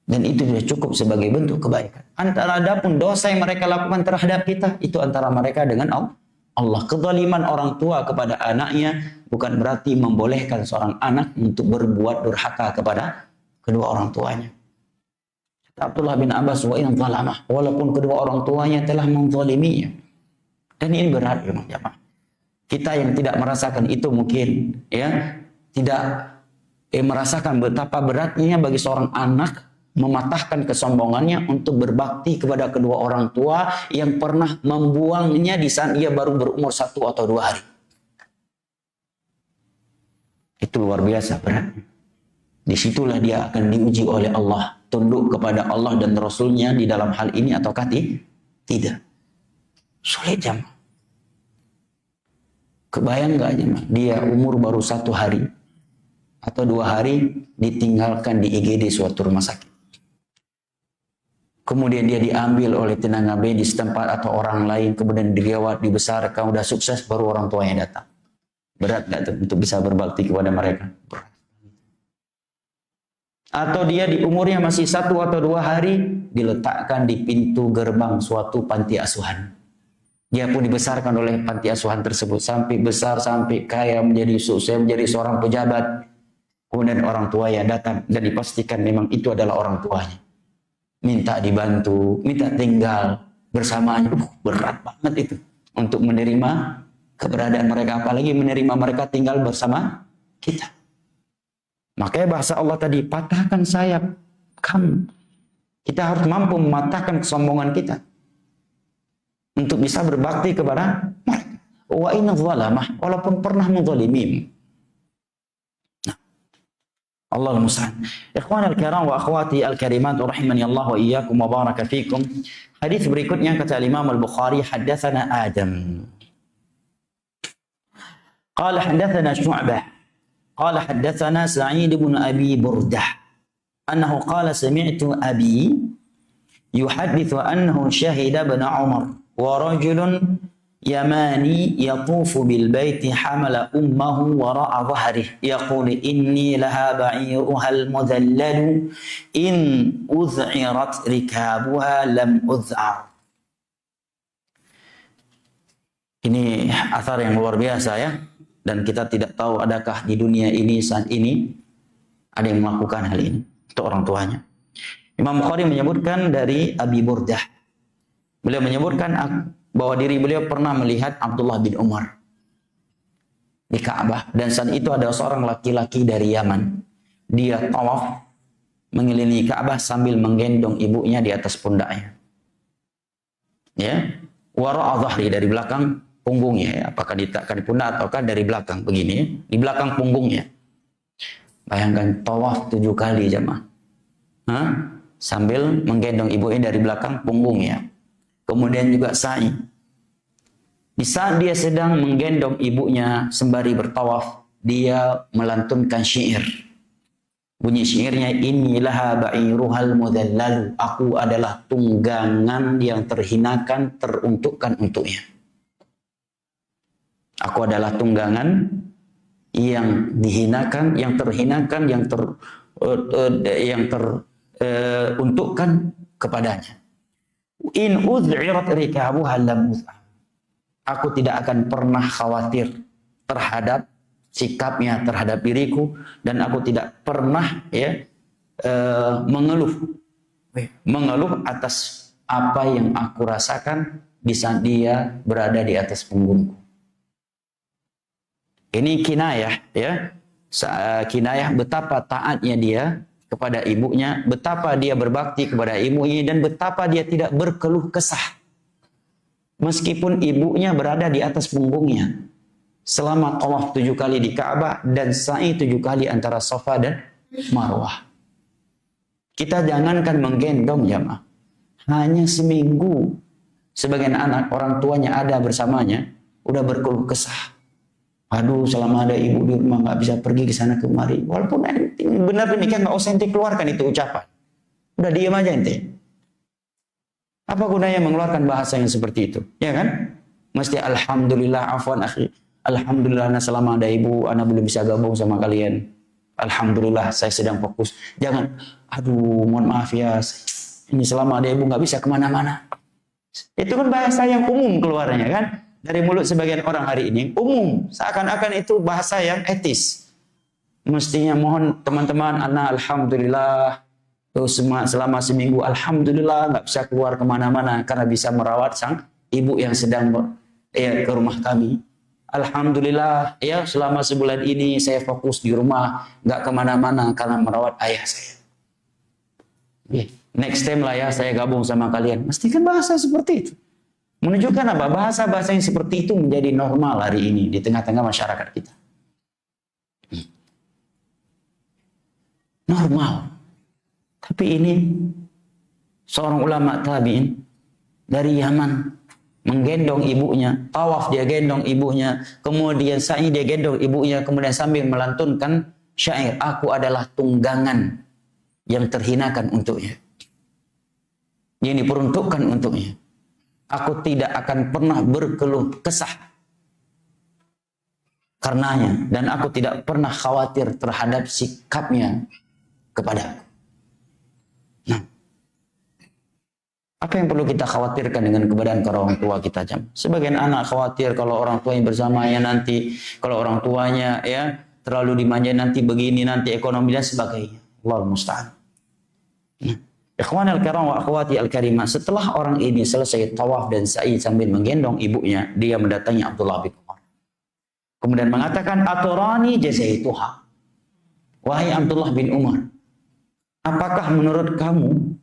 dan itu sudah cukup sebagai bentuk kebaikan. Antara adapun dosa yang mereka lakukan terhadap kita, itu antara mereka dengan Allah. Kezaliman orang tua kepada anaknya bukan berarti membolehkan seorang anak untuk berbuat durhaka kepada kedua orang tuanya. Abdullah bin Abbas, wa in zalamah, walaupun kedua orang tuanya telah menzaliminya. Dan ini berat memang jemaah. Kita yang tidak merasakan itu mungkin ya tidak merasakan betapa beratnya bagi seorang anak mematahkan kesombongannya untuk berbakti kepada kedua orang tua yang pernah membuangnya di saat ia baru berumur 1 atau 2 hari. Itu luar biasa beratnya. Disitulah dia akan diuji oleh Allah. Tunduk kepada Allah dan Rasulnya di dalam hal ini ataukah tidak. Sulit jemaah. Kebayang gak jemaah? Dia umur baru 1 hari atau 2 hari ditinggalkan di IGD suatu rumah sakit. kemudian dia diambil oleh tenaga medis tempat atau orang lain, kemudian dirawat, dibesarkan, udah sukses, baru orang tuanya datang. Berat nggak tuh untuk bisa berbakti kepada mereka? Berat. Atau dia di umurnya masih 1 atau 2 hari, diletakkan di pintu gerbang suatu panti asuhan. Dia pun dibesarkan oleh panti asuhan tersebut sampai besar, sampai kaya, menjadi sukses, menjadi seorang pejabat. Kemudian orang tuanya datang dan dipastikan memang itu adalah orang tuanya. Minta dibantu, minta tinggal bersamanya. Berat banget itu untuk menerima keberadaan mereka, apalagi menerima mereka tinggal bersama kita. Makanya bahasa Allah tadi, patahkan sayap kamu. Kita harus mampu mematahkan kesombongan kita untuk bisa berbakti kepada mereka. Wa in zalamah, walaupun pernah menzalimi. Nah, Allahul musta'an. Ikhwanal kiram wa akhwati al-karimat rahimani Allah wa iyyakum wa baraka fikum. Hadis berikutnya kata Imam Al-Bukhari, haddatsana Adam. Qala haddatsana Syu'bah. Qala haddatsana Sa'id bin Abi Burdah. Annahu qala sami'tu abi yuhaddithu annahu shahida ibn Umar. ورجل يماني يطوف بالبيت حمل أمه وراء ظهره يقول إني لها بعيرها المذلل إن أذعرت ركابها لم أذعر. Ini athar yang luar biasa ya, dan kita tidak tahu adakah di dunia ini saat ini ada yang melakukan hal ini untuk orang tuanya. Imam Bukhari menyebutkan dari Abi Burdah. Beliau menyebutkan bahwa diri beliau pernah melihat Abdullah bin Umar di Ka'bah, dan saat itu ada seorang laki-laki dari Yaman. Dia tawaf mengelilingi Ka'bah sambil menggendong ibunya di atas pundaknya. Ya, wara'a dhahri, dari belakang punggungnya. Ya. Apakah ditakkan di pundak ataukah dari belakang begini? Ya. Di belakang punggungnya. Bayangkan tawaf 7 kali jemaah. Sambil menggendong ibunya dari belakang punggungnya. Kemudian juga sa'i. Di saat dia sedang menggendong ibunya sembari bertawaf, dia melantunkan syair. Bunyi syairnya, inilah ba'iruhal mudhallalu. Aku adalah tunggangan yang terhinakan, teruntukkan untuknya. Aku adalah tunggangan yang dihinakan, yang terhinakan, yang teruntukkan kepadanya. In udhirat rikabuha lam uz'am. Aku tidak akan pernah khawatir terhadap sikapnya terhadap diriku, dan aku tidak pernah mengeluh atas apa yang aku rasakan di saat dia berada di atas punggungku. Ini kinayah ya. Kinayah betapa taatnya dia kepada ibunya, betapa dia berbakti kepada ibunya, dan betapa dia tidak berkeluh kesah. Meskipun ibunya berada di atas punggungnya selama tawaf 7 kali di Ka'bah dan sa'i 7 kali antara Safa dan Marwah. Kita jangankan menggendong jamaah, hanya seminggu sebagian anak orang tuanya ada bersamanya udah berkeluh kesah. Aduh, selama ada ibu di rumah nggak bisa pergi ke sana kemari. Walaupun benar demikian, nggak usah ente keluarkan itu ucapan. Udah diam aja ente. Apa gunanya mengeluarkan bahasa yang seperti itu? Ya kan? Mesti alhamdulillah, afwan akhi. Alhamdulillah, selama ada ibu, anak belum bisa gabung sama kalian. Alhamdulillah, saya sedang fokus. Jangan, aduh, mohon maaf ya. Ini selama ada ibu nggak bisa kemana-mana. Itu kan bahasa yang umum keluarnya kan? Dari mulut sebagian orang hari ini, umum. Seakan-akan itu bahasa yang etis. Mestinya mohon teman-teman, anak alhamdulillah, selama seminggu alhamdulillah nggak bisa keluar kemana-mana karena bisa merawat sang ibu yang sedang ke rumah kami. Alhamdulillah ya, selama sebulan ini saya fokus di rumah, nggak kemana-mana karena merawat ayah saya. Next time lah ya saya gabung sama kalian. Mesti kan bahasa seperti itu. Menunjukkan apa? Bahasa-bahasa yang seperti itu menjadi normal hari ini di tengah-tengah masyarakat kita. Normal. Tapi ini seorang ulama tabi'in dari Yaman menggendong ibunya, tawaf dia gendong ibunya, kemudian sa'i dia gendong ibunya, kemudian sambil melantunkan syair, aku adalah tunggangan yang terhinakan untuknya. yang diperuntukkan untuknya. Aku tidak akan pernah berkeluh kesah karenanya, dan aku tidak pernah khawatir terhadap sikapnya kepadaku. Nah, apa yang perlu kita khawatirkan dengan keberadaan orang tua kita, jam? Sebagian anak khawatir kalau orang tuanya bersamanya nanti, kalau orang tuanya ya terlalu dimanja nanti begini, nanti ekonomi dan sebagainya. Allah musta'an. Nah, ikhwan al-kiram wa akhwati al-karimah, setelah orang ini selesai tawaf dan sa'i sambil menggendong ibunya, dia mendatangi Abdullah bin Umar. Kemudian mengatakan, aturani jazaituha. Wahai Abdullah bin Umar, apakah menurut kamu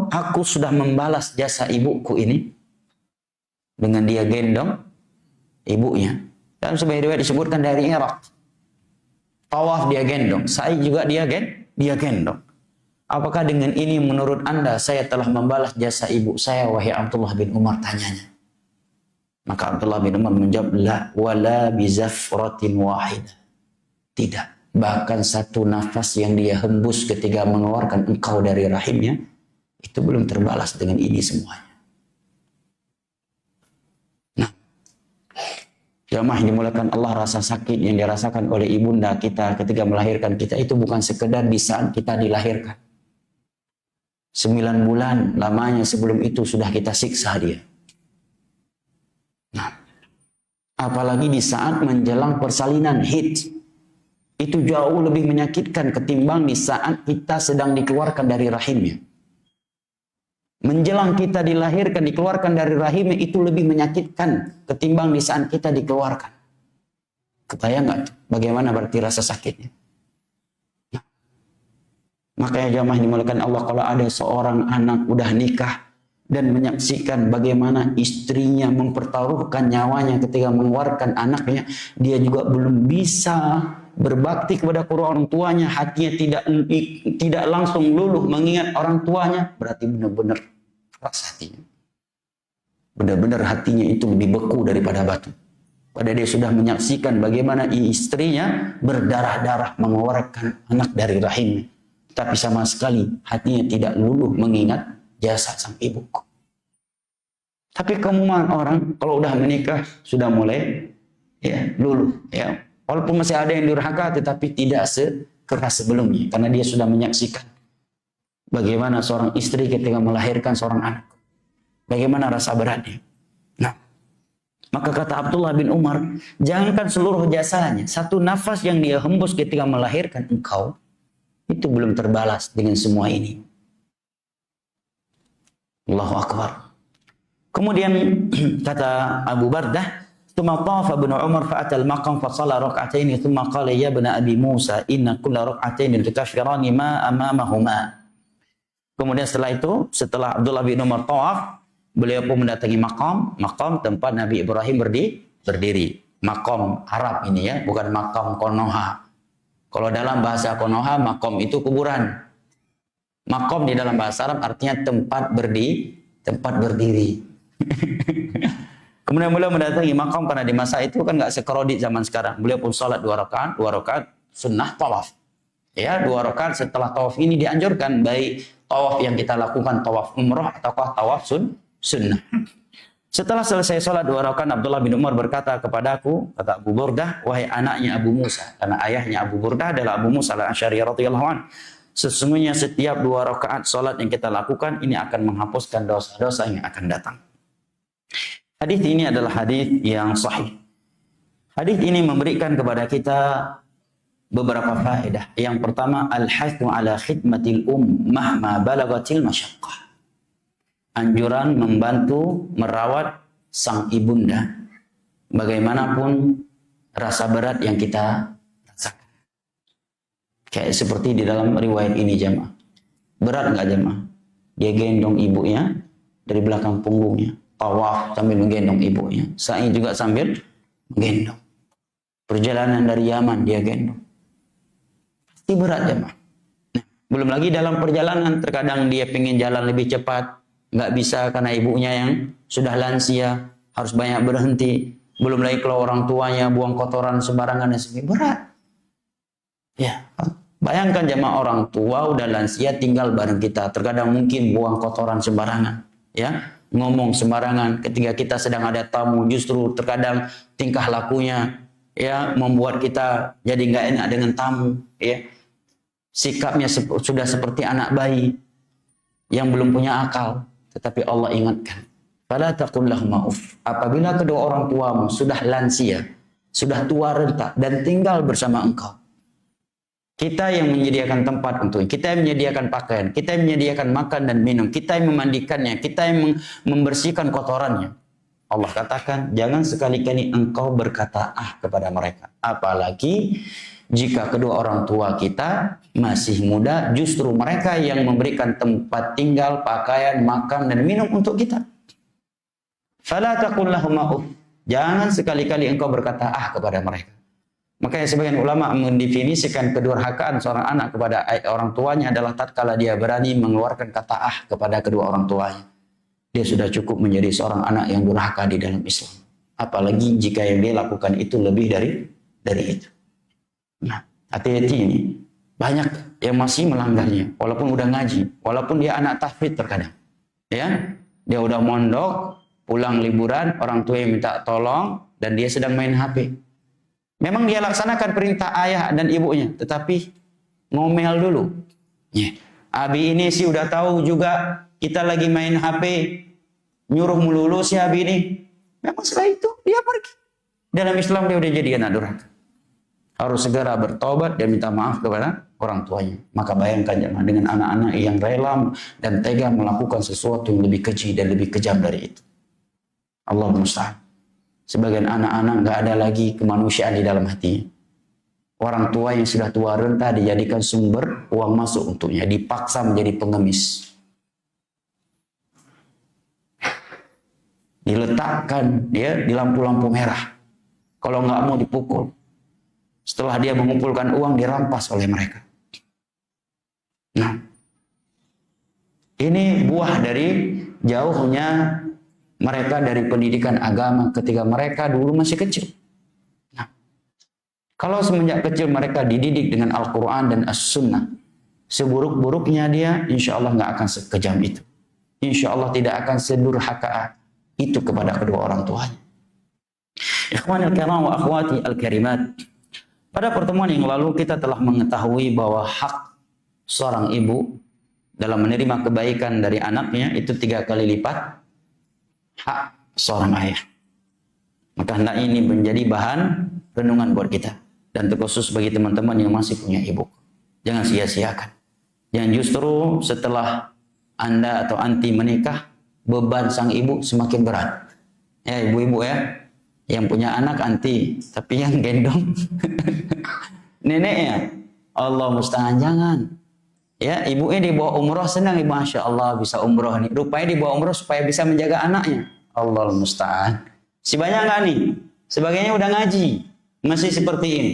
aku sudah membalas jasa ibuku ini dengan dia gendong ibunya? Dalam sebuah riwayat disebutkan dari Irak, tawaf dia gendong, sa'i juga dia gendong. Apakah dengan ini menurut Anda saya telah membalas jasa ibu saya, wahai Abdullah bin Umar, tanyanya. Maka Abdullah bin Umar menjawab, la wala bizafratin wahidah. Tidak. Bahkan satu nafas yang dia hembus ketika mengeluarkan engkau dari rahimnya, itu belum terbalas dengan ini semuanya. Nah, jamaah yang dimulakan Allah, rasa sakit yang dirasakan oleh ibunda kita ketika melahirkan kita itu bukan sekedar di saat kita dilahirkan. 9 bulan lamanya sebelum itu sudah kita siksa dia. Nah, apalagi di saat menjelang persalinan haid, itu jauh lebih menyakitkan ketimbang di saat kita sedang dikeluarkan dari rahimnya. Menjelang kita dilahirkan, dikeluarkan dari rahimnya itu lebih menyakitkan ketimbang di saat kita dikeluarkan. Kebayang nggak bagaimana berarti rasa sakitnya? Makanya jamaah dimulakan Allah, kalau ada seorang anak udah nikah dan menyaksikan bagaimana istrinya mempertaruhkan nyawanya ketika mengeluarkan anaknya, dia juga belum bisa berbakti kepada kedua orang tuanya, hatinya tidak langsung luluh mengingat orang tuanya, berarti benar-benar keras hatinya. Benar-benar hatinya itu lebih beku daripada batu. Padahal dia sudah menyaksikan bagaimana istrinya berdarah-darah mengeluarkan anak dari rahimnya. Tapi sama sekali hatinya tidak luluh mengingat jasa sang ibuku. Tapi keumuman orang kalau udah menikah sudah mulai ya luluh ya. Walaupun masih ada yang durhaka tetapi tidak sekeras sebelumnya karena dia sudah menyaksikan bagaimana seorang istri ketika melahirkan seorang anak. Bagaimana rasa beratnya. Nah, maka kata Abdullah bin Umar, jangankan seluruh jasanya, satu nafas yang dia hembus ketika melahirkan engkau itu belum terbalas dengan semua ini. Allahu Akbar. Kemudian kata Abu Bardah, "Tsumma tafa ibnu Umar fa atal maqam fa shalla rak'atayn tsumma qala ya ibna Abi Musa inna kulla rak'atayn tukaffirani ma amamahuma." Kemudian setelah itu, setelah Abdullah bin Umar tawaf, beliau pun mendatangi makam tempat Nabi Ibrahim berdiri. Makam Arab ini ya, bukan makam Konoha. Kalau dalam bahasa Konoha, makom itu kuburan. Makom di dalam bahasa Arab artinya tempat berdiri. Kemudian beliau mendatangi makom karena di masa itu kan nggak sekrodit zaman sekarang. Beliau pun sholat 2 rakaat sunnah tawaf. Ya, 2 rakaat setelah tawaf ini dianjurkan, baik tawaf yang kita lakukan tawaf umroh ataukah tawaf sunnah. Setelah selesai sholat 2 rakaat, Abdullah bin Umar berkata kepadaku, kata Abu Burdah, wahai anaknya Abu Musa, karena ayahnya Abu Burdah adalah Abu Musa al-Asy'ari radhiyallahu anhu, sesungguhnya setiap 2 rakaat sholat yang kita lakukan ini akan menghapuskan dosa-dosa yang akan datang. Hadis ini adalah hadis yang sahih. Hadis ini memberikan kepada kita beberapa faedah. Yang pertama, al-hathu ala khidmatil mahma balagatil masyaqqah. Anjuran membantu merawat sang ibunda bagaimanapun rasa berat yang kita rasakan. Kayak seperti di dalam riwayat ini jamaah. Berat enggak jamaah? Dia gendong ibunya dari belakang punggungnya. Tawaf sambil menggendong ibunya. Sa'i juga sambil menggendong. Perjalanan dari Yaman dia gendong. Pasti berat jamaah. Nah, belum lagi dalam perjalanan terkadang dia pengen jalan lebih cepat. Nggak bisa karena ibunya yang sudah lansia, harus banyak berhenti. Belum lagi kalau orang tuanya buang kotoran sembarangan dan sebagainya, berat. Ya, Bayangkan jemaah, orang tua udah lansia tinggal bareng kita, terkadang mungkin buang kotoran sembarangan, ya, ngomong sembarangan ketika kita sedang ada tamu, justru terkadang tingkah lakunya ya membuat kita jadi nggak enak dengan tamu, ya. Sikapnya sudah seperti anak bayi yang belum punya akal, tetapi Allah ingatkan, fala taqul lahum uff. Apabila kedua orang tuamu sudah lansia, sudah tua renta dan tinggal bersama engkau, kita yang menyediakan tempat untuk, kita yang menyediakan pakaian, kita yang menyediakan makan dan minum, kita yang memandikannya, kita yang membersihkan kotorannya. Allah katakan, jangan sekali-kali engkau berkata kepada mereka. Apalagi jika kedua orang tua kita masih muda, justru mereka yang memberikan tempat tinggal, pakaian, makan dan minum untuk kita. Fala taqul lahum uff. Jangan sekali-kali engkau berkata kepada mereka. Makanya sebagian ulama mendefinisikan kedurhakaan seorang anak kepada orang tuanya adalah tatkala dia berani mengeluarkan kata kepada kedua orang tuanya. Dia sudah cukup menjadi seorang anak yang durhaka di dalam Islam. Apalagi jika yang dia lakukan itu lebih dari itu. Nah, hati-hati ini. Banyak yang masih melanggarnya, walaupun udah ngaji, walaupun dia anak tahfidz terkadang. Ya, dia udah mondok, pulang liburan, orang tua yang minta tolong dan dia sedang main HP. Memang dia laksanakan perintah ayah dan ibunya, tetapi ngomel dulu. Abi ini sih udah tahu juga kita lagi main HP, nyuruh melulu si Abi ini. Memang setelah itu dia pergi. Dalam Islam dia udah jadi anak durhaka. Harus segera bertobat dan minta maaf kepada orang tuanya. Maka bayangkan jemaah dengan anak-anak yang rela dan tega melakukan sesuatu yang lebih keji dan lebih kejam dari itu. Allah musta'an. Sebagian anak-anak nggak ada lagi kemanusiaan di dalam hatinya. Orang tua yang sudah tua renta dijadikan sumber uang masuk untuknya, dipaksa menjadi pengemis. Diletakkan dia di lampu-lampu merah. Kalau nggak mau dipukul. Setelah dia mengumpulkan uang dirampas oleh mereka. Nah, ini buah dari jauhnya mereka dari pendidikan agama ketika mereka dulu masih kecil. Nah, kalau semenjak kecil mereka dididik dengan Al-Quran dan As-Sunnah, seburuk-buruknya dia, insya Allah nggak akan sekejam itu. Insya Allah tidak akan sedurhaka itu kepada kedua orang tuanya. Ikhwanil kiram wa akhwati al-karimat. Pada pertemuan yang lalu kita telah mengetahui bahwa hak seorang ibu dalam menerima kebaikan dari anaknya itu 3 kali lipat hak seorang ayah. Maka hendaknya ini menjadi bahan renungan buat kita. Dan terkhusus bagi teman-teman yang masih punya ibu. Jangan sia-siakan. Jangan justru setelah Anda atau anti menikah, beban sang ibu semakin berat. Ya ibu-ibu ya, yang punya anak anti, tapi yang gendong neneknya. Allah musta'an, jangan. Ya, ibunya dibawa umroh senang, ibu, masya Allah bisa umroh nih. Rupanya dibawa umroh supaya bisa menjaga anaknya. Allah musta'an. Si banyak nggak nih? Sebagainya udah ngaji, masih seperti ini.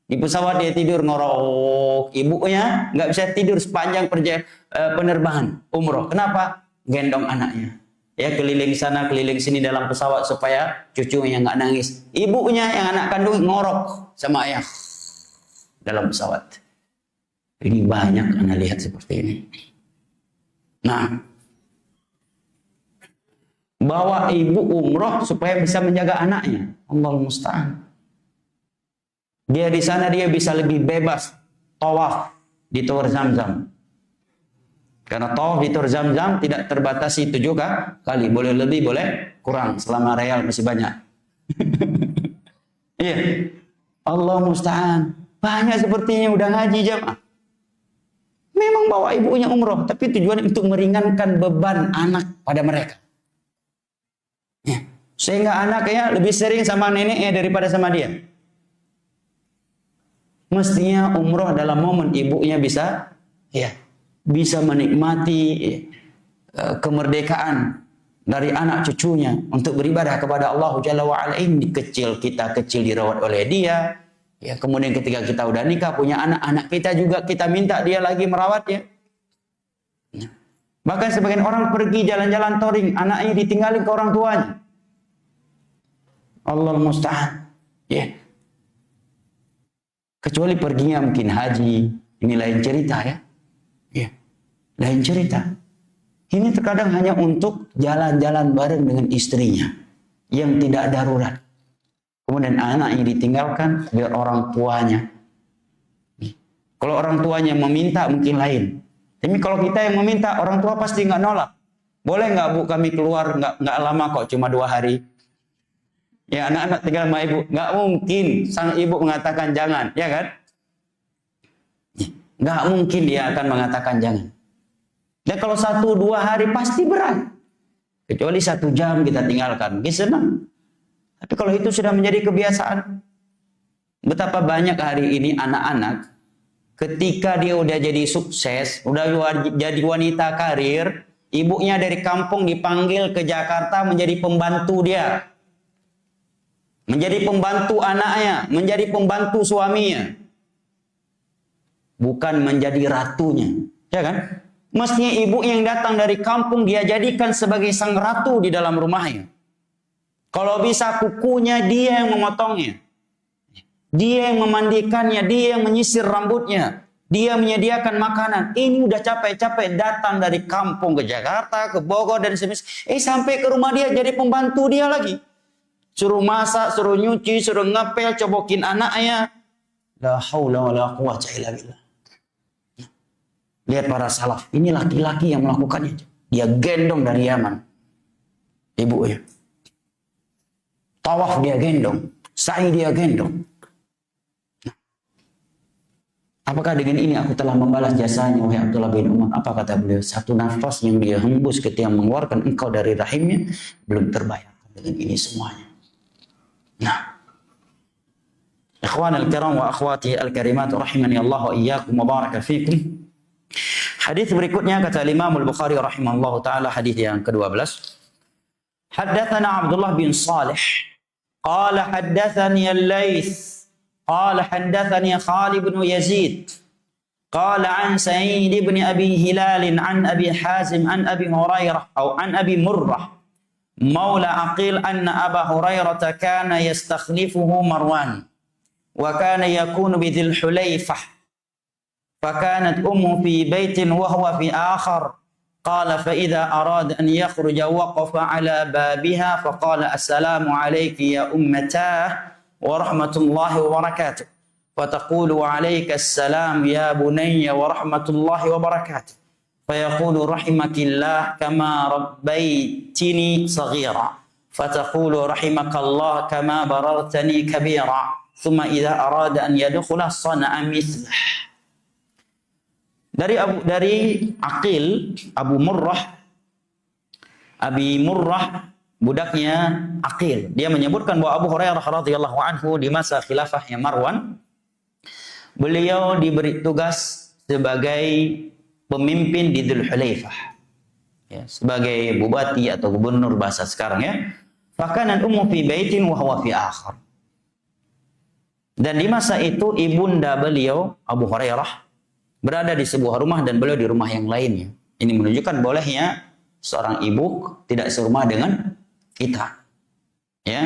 Di pesawat dia tidur ngorok, ibunya nggak bisa tidur sepanjang penerbangan umroh. Kenapa? Gendong anaknya. Ya keliling sana keliling sini dalam pesawat supaya cucunya nggak nangis. Ibunya yang anak kandung ngorok sama ayah dalam pesawat. Ini banyak Anda lihat seperti ini. Nah, bawa ibu umroh supaya bisa menjaga anaknya. Allah musta'an. Dia di sana dia bisa lebih bebas tawaf di Tower Zamzam. Karena tawaf di Tower Zamzam tidak terbatasi 7 kali. Boleh lebih, boleh kurang. Selama real masih banyak. Iya. Allah musta'an. Banyak sepertinya udah ngaji jamaah. Memang bawa ibunya umroh, tapi tujuan untuk meringankan beban anak pada mereka. Ya. Sehingga anaknya lebih sering sama neneknya daripada sama dia. Mestinya umroh dalam momen ibunya bisa menikmati kemerdekaan dari anak cucunya untuk beribadah kepada Allah Jalla wa'ala. Ini kecil, kita kecil dirawat oleh dia. Ya, kemudian ketika kita udah nikah, punya anak kita juga kita minta dia lagi merawatnya. Nah, bahkan sebagian orang pergi jalan-jalan touring, anaknya ditinggalin ke orang tuanya. Allah musta'an. Ya. Kecuali perginya mungkin haji, Ini lain cerita ya. Ya, lain cerita. Ini terkadang hanya untuk jalan-jalan bareng dengan istrinya yang tidak darurat. Kemudian anaknya ditinggalkan biar orang tuanya. Kalau orang tuanya meminta mungkin lain. Tapi kalau kita yang meminta, orang tua pasti nggak nolak. Boleh nggak Bu kami keluar, nggak lama kok, cuma 2 hari. Ya anak-anak tinggal sama ibu. Nggak mungkin sang ibu mengatakan jangan, ya kan? Nggak mungkin dia akan mengatakan jangan. Dan kalau 1-2 hari pasti berat. Kecuali 1 jam kita tinggalkan, mungkin senang. Tapi kalau itu sudah menjadi kebiasaan, betapa banyak hari ini anak-anak ketika dia udah jadi sukses, udah jadi wanita karir, ibunya dari kampung dipanggil ke Jakarta menjadi pembantu dia. Menjadi pembantu anaknya, menjadi pembantu suaminya. Bukan menjadi ratunya. Ya kan? Mestinya ibu yang datang dari kampung dia jadikan sebagai sang ratu di dalam rumahnya. Kalau bisa kukunya dia yang memotongnya. Dia yang memandikannya, dia yang menyisir rambutnya. Dia menyediakan makanan. Ini udah capek-capek datang dari kampung ke Jakarta, ke Bogor dan semisal. Sampai ke rumah dia jadi pembantu dia lagi. Suruh masak, suruh nyuci, suruh ngepel, cobokin anaknya. La haula wa la quwwata illa billah. Lihat para salaf. Ini laki-laki yang melakukannya. Dia gendong dari Yaman. Ibu ya. Tawaf dia gendong. Sa'i dia gendong. Apakah dengan ini aku telah membalas jasanya, wahai Abdullah bin Umar? Apa kata beliau? 1 nafas yang dia hembus ketika mengeluarkan engkau dari rahimnya belum terbayar dengan ini semuanya. Nah, ikhwan al-kiram wa akhwati al-karimat rahimani Allah wa iyyakum wa baraka fikum. Hadis berikutnya kata Imam Al-Bukhari rahimahullah taala, hadis yang ke-12. Haddatsana Abdullah bin Salih qala haddatsani al-Laits قال حدثني خالد بن يزيد قال عن سعيد بن أبي هلال عن أبي حازم عن أبي هريرة أو عن أبي مرة مولى عقيل أن أبا هريرة كان يستخلفه مروان وكان يكون بذي الحليفة فكانت أمه في بيت وهو في آخر قال فإذا أراد أن يخرج وقف على بابها فقال السلام عليك يا أمتاه ورحمة الله وبركاته فتقول عليك السلام يا بني ورحمة الله وبركاته فيقول رحمك الله كما ربيتني صغيرا فتقول رحمك الله كما بررتني كبيرا ثم إذا أراد أن يدخل صنع مثله. Dari Aqil, Abi Murrah budaknya Aqil. Dia menyebutkan bahwa Abu Hurairah radhiyallahu anhu di masa khilafahnya Marwan, beliau diberi tugas sebagai pemimpin di Dzul Hulaifah. Ya, sebagai bupati atau gubernur bahasa sekarang ya. Fakanat ummu fi baitin wa huwa fi akhar. Dan di masa itu ibunda beliau Abu Hurairah berada di sebuah rumah dan beliau di rumah yang lainnya. Ini menunjukkan bolehnya seorang ibu tidak serumah dengan kita, ya,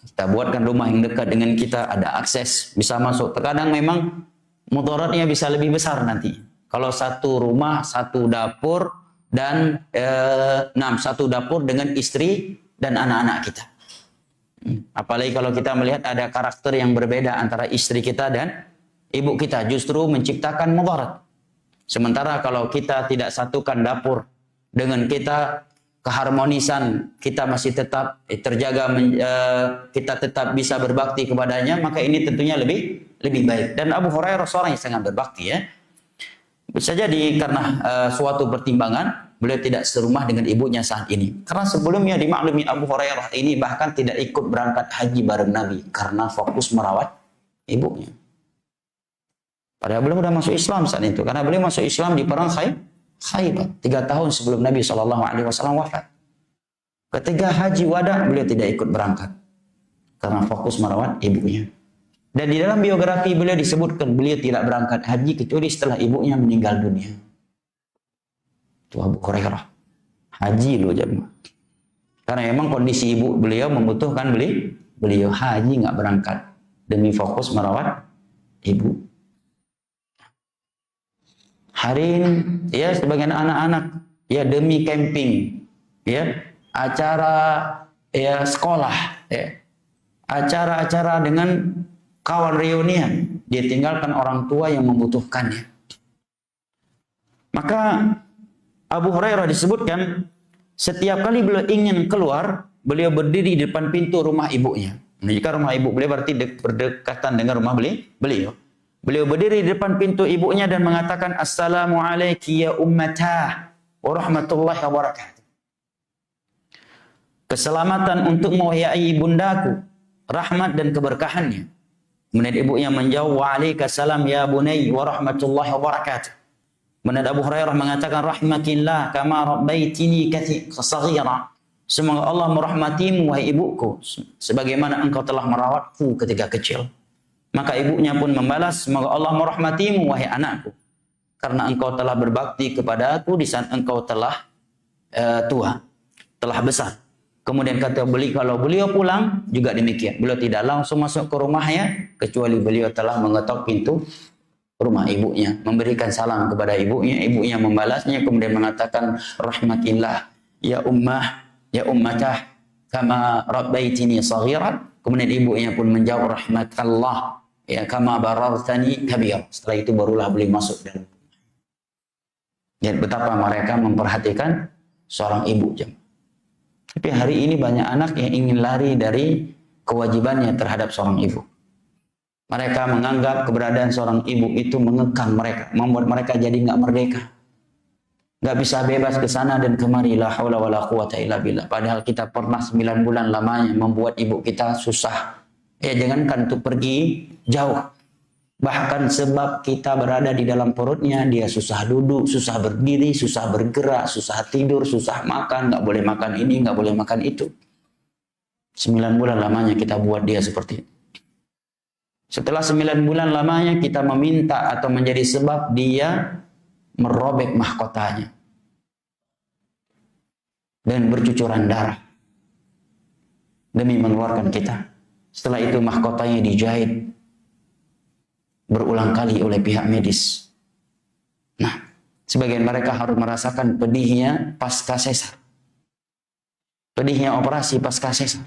kita buatkan rumah yang dekat dengan kita, ada akses, bisa masuk. Terkadang memang mudaratnya bisa lebih besar nanti. Kalau satu rumah, satu dapur dan 1 dapur dengan istri dan anak-anak kita. Apalagi kalau kita melihat ada karakter yang berbeda antara istri kita dan ibu kita, justru menciptakan mudarat. Sementara kalau kita tidak satukan dapur dengan kita, keharmonisan kita masih tetap terjaga, kita tetap bisa berbakti kepadanya, maka ini tentunya lebih baik. Dan Abu Hurairah seorang yang sangat berbakti ya. Bisa jadi karena suatu pertimbangan beliau tidak serumah dengan ibunya saat ini. Karena sebelumnya dimaklumi Abu Hurairah ini bahkan tidak ikut berangkat haji bareng Nabi karena fokus merawat ibunya. Padahal beliau sudah masuk Islam saat itu, karena beliau masuk Islam di perang Khaybar 3 tahun sebelum Nabi SAW wafat. Ketika haji wada beliau tidak ikut berangkat karena fokus merawat ibunya. Dan di dalam biografi beliau disebutkan beliau tidak berangkat haji kecuali setelah ibunya meninggal dunia. Itu Abu Hurairah. Haji loh jemaah. Karena memang kondisi ibu beliau membutuhkan beliau haji nggak berangkat demi fokus merawat ibu. Hari ini ya sebagian anak-anak ya demi camping, ya acara ya sekolah, ya acara-acara dengan kawan reunian, dia tinggalkan orang tua yang membutuhkannya. Maka Abu Hurairah disebutkan setiap kali beliau ingin keluar, beliau berdiri di depan pintu rumah ibunya. Nah, jika rumah ibu beliau berarti berdekatan dengan rumah beliau. Beliau berdiri di depan pintu ibunya dan mengatakan, Assalamualaikum ya ummatah wa rahmatullahi wa barakatuh. Keselamatan untukmu wahai ibundaku, rahmat dan keberkahannya. Kemudian ibunya menjawab, Waalaikumsalam ya bunai wa rahmatullahi wa barakatuh. Kemudian Abu Hurairah mengatakan, Rahmatillah kama rabbaitini saghira. Semoga Allah merahmatimu wahai ibuku sebagaimana engkau telah merawatku ketika kecil. Maka ibunya pun membalas, semoga Allah merahmatimu wahai anakku karena engkau telah berbakti kepada aku di saat engkau telah tua, telah besar. Kemudian kata beliau, kalau beliau pulang juga demikian. Beliau tidak langsung masuk ke rumahnya kecuali beliau telah mengetok pintu rumah ibunya, memberikan salam kepada ibunya. Ibunya membalasnya kemudian mengatakan, rahmatillah ya ummah ya ummatah kama rabbaitini saghiran. Kemudian ibunya pun menjawab, rahmatallah ya kama barartani kabir. Setelah itu barulah beliau masuk dalam. Lihat betapa mereka memperhatikan seorang ibu. Tapi hari ini banyak anak yang ingin lari dari kewajibannya terhadap seorang ibu. Mereka menganggap keberadaan seorang ibu itu mengekang mereka, membuat mereka jadi nggak merdeka, nggak bisa bebas ke sana dan kemari. La haula wala quwata illa billah. Padahal kita pernah 9 bulan lamanya membuat ibu kita susah. Ya jangankan untuk pergi jauh. Bahkan sebab kita berada di dalam perutnya, dia susah duduk, susah berdiri, susah bergerak, susah tidur, susah makan, nggak boleh makan ini, nggak boleh makan itu. 9 bulan lamanya kita buat dia seperti itu. Setelah 9 bulan lamanya kita meminta atau menjadi sebab dia merobek mahkotanya dan bercucuran darah demi mengeluarkan kita. Setelah itu mahkotanya dijahit berulang kali oleh pihak medis. Nah, sebagian mereka harus merasakan pedihnya pasca sesar, pedihnya operasi pasca sesar.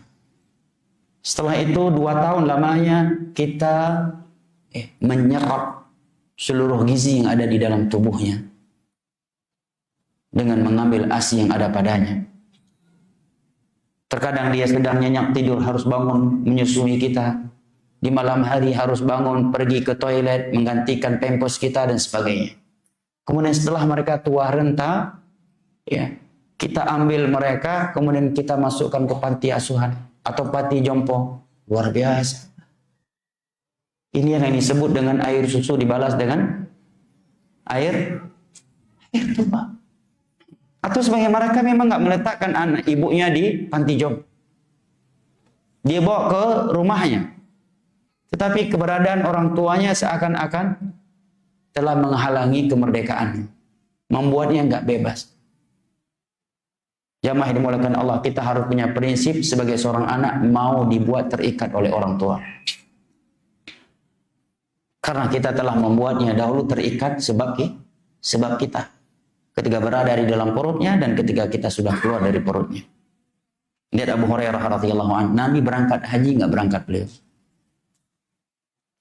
Setelah itu 2 tahun lamanya kita menyerap seluruh gizi yang ada di dalam tubuhnya dengan mengambil ASI yang ada padanya. Terkadang dia sedang nyenyak tidur harus bangun menyusui kita. Di malam hari harus bangun pergi ke toilet menggantikan pampers kita dan sebagainya. Kemudian setelah mereka tua renta, ya, kita ambil mereka kemudian kita masukkan ke panti asuhan atau panti jompo. Luar biasa. Ini yang disebut dengan air susu dibalas dengan air tuba. Atau sebagian mereka memang nggak meletakkan anak ibunya di panti jompo. Dia bawa ke rumahnya. Tetapi keberadaan orang tuanya seakan-akan telah menghalangi kemerdekaannya. Membuatnya nggak bebas. Jamaah yang dimuliakan Allah, kita harus punya prinsip sebagai seorang anak mau dibuat terikat oleh orang tua. Karena kita telah membuatnya dahulu terikat sebab kita. Ketika berada di dalam perutnya dan ketika kita sudah keluar dari perutnya. Lihat Abu Hurairah radhiyallahu anhu, Nabi berangkat haji nggak berangkat beliau.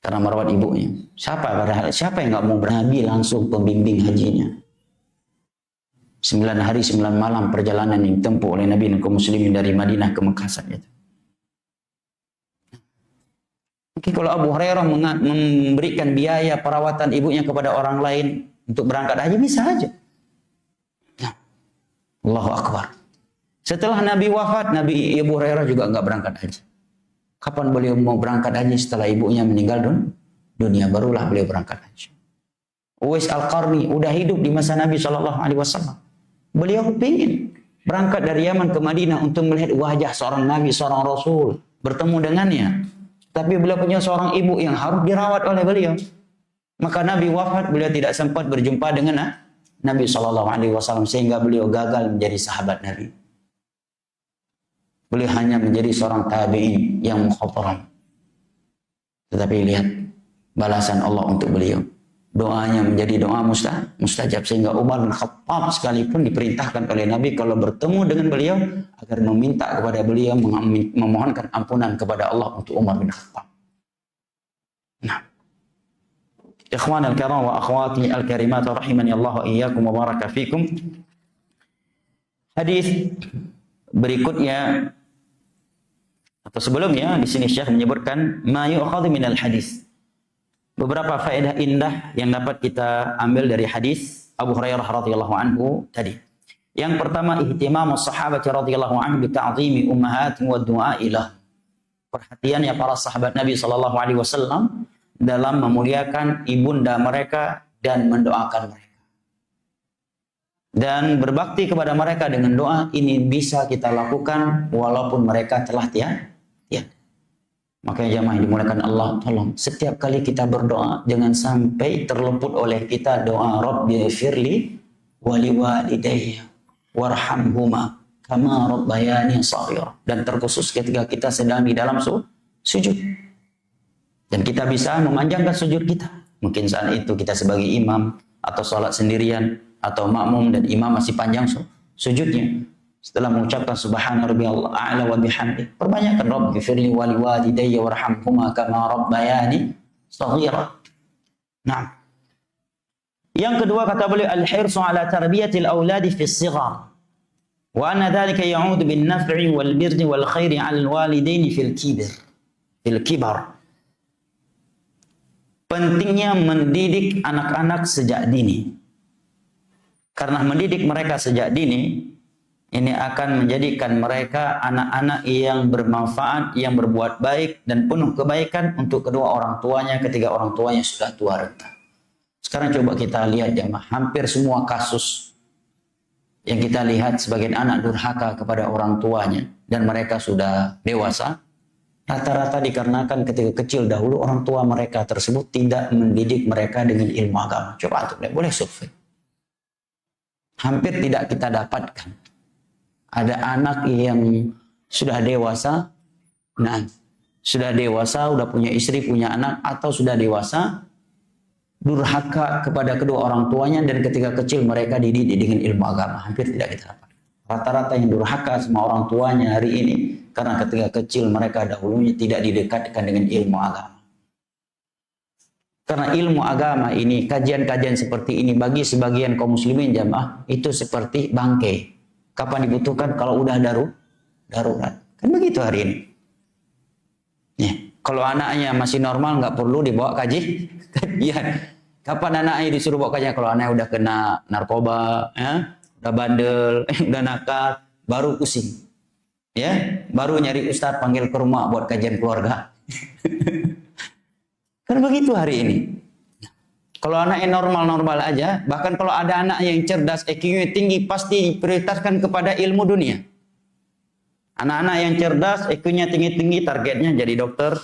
Karena merawat ibunya. Siapa yang nggak mau Nabi langsung pembimbing hajinya. 9 hari 9 malam perjalanan yang ditempuh oleh Nabi dan kaum muslimin dari Madinah ke Mekah saja. Oke, kalau Abu Hurairah memberikan biaya perawatan ibunya kepada orang lain untuk berangkat haji bisa aja. Nah, Allahu Akbar. Setelah Nabi wafat, Nabi Abu Hurairah juga nggak berangkat haji. Kapan beliau mau berangkat haji? Setelah ibunya meninggal dunia, barulah beliau berangkat haji. Uwais Al-Qarni udah hidup di masa Nabi SAW. Beliau ingin berangkat dari Yaman ke Madinah untuk melihat wajah seorang Nabi, seorang Rasul, bertemu dengannya. Tapi beliau punya seorang ibu yang harus dirawat oleh beliau. Maka Nabi wafat, beliau tidak sempat berjumpa dengan Nabi SAW sehingga beliau gagal menjadi sahabat Nabi. Beliau hanya menjadi seorang tabi'in yang mukhadram. Tetapi lihat balasan Allah untuk beliau. doanya menjadi doa mustajab, sehingga Umar bin Khattab sekalipun diperintahkan oleh Nabi kalau bertemu dengan beliau agar meminta kepada beliau, memohonkan ampunan kepada Allah untuk Umar bin Khattab. Nah, ikhwan al-kiram wa akhwati al-karimat rahimani Allah wa iyyakum wa baraka fikum. Hadis berikutnya atau sebelumnya di sini Syekh menyebutkan ma yu'khadhu minal hadis. Beberapa faedah indah yang dapat kita ambil dari hadis Abu Hurairah radhiyallahu anhu tadi. Yang pertama, ihtimamus sahabat radhiyallahu anhu bi ta'zimi ummahatin wa du'a ilah. Perhatiannya para sahabat Nabi sallallahu alaihi wasallam dalam memuliakan ibunda mereka dan mendoakan mereka. Dan berbakti kepada mereka dengan doa ini bisa kita lakukan walaupun mereka telah tiada. Makanya jamaah yang dimuliakan Allah, tolong setiap kali kita berdoa jangan sampai terluput oleh kita doa Rabbi firli wali walidayya warhamhuma kama rabbayani shaghira, dan terkhusus ketika kita sedang di dalam sujud. Dan kita bisa memanjangkan sujud kita. Mungkin saat itu kita sebagai imam atau sholat sendirian atau makmum dan imam masih panjang sujudnya. Setelah mengucapkan subhana rabbiyal a'la wa bihamdi, perbanyakkan rabbi firli wa liwalidayya warhamhuma kama rabbayani shaghira. Nah. Yang kedua kata beliau al-hirsu ala tarbiyatil auladi fi as-sighar. Wa anna dhalika ya'udu bin naf'i wal birri wal khairi 'ala al-walidaini fil kibar. Pentingnya mendidik anak-anak sejak dini. Karena mendidik mereka sejak dini ini akan menjadikan mereka anak-anak yang bermanfaat, yang berbuat baik dan penuh kebaikan untuk kedua orang tuanya ketika orang tuanya sudah tua renta. Sekarang coba kita lihat jamaah, hampir semua kasus yang kita lihat sebagian anak durhaka kepada orang tuanya dan mereka sudah dewasa, rata-rata dikarenakan ketika kecil dahulu orang tua mereka tersebut tidak mendidik mereka dengan ilmu agama. Coba antum boleh survei. Hampir tidak kita dapatkan ada anak yang sudah dewasa, nah sudah dewasa, udah punya istri, punya anak, atau sudah dewasa, durhaka kepada kedua orang tuanya dan ketika kecil mereka dididik dengan ilmu agama. Hampir tidak kita dapat. Rata-rata yang durhaka sama orang tuanya hari ini karena ketika kecil mereka dahulunya tidak didekatkan dengan ilmu agama. Karena ilmu agama ini, kajian-kajian seperti ini bagi sebagian kaum muslimin jamaah itu seperti bangkai. Kapan dibutuhkan? Kalau udah darurat. Kan begitu hari ini. Ya, kalau anaknya masih normal nggak perlu dibawa kajian. Kapan anaknya disuruh bawa kajian? Kalau anaknya udah kena narkoba, ya, udah bandel, udah nakal, baru pusing. Ya, baru nyari ustadz panggil ke rumah buat kajian keluarga. Kan begitu hari ini. Kalau anaknya normal-normal aja, bahkan kalau ada anak yang cerdas, IQ-nya tinggi, pasti diprioritaskan kepada ilmu dunia. Anak-anak yang cerdas, IQ-nya tinggi-tinggi, targetnya jadi dokter,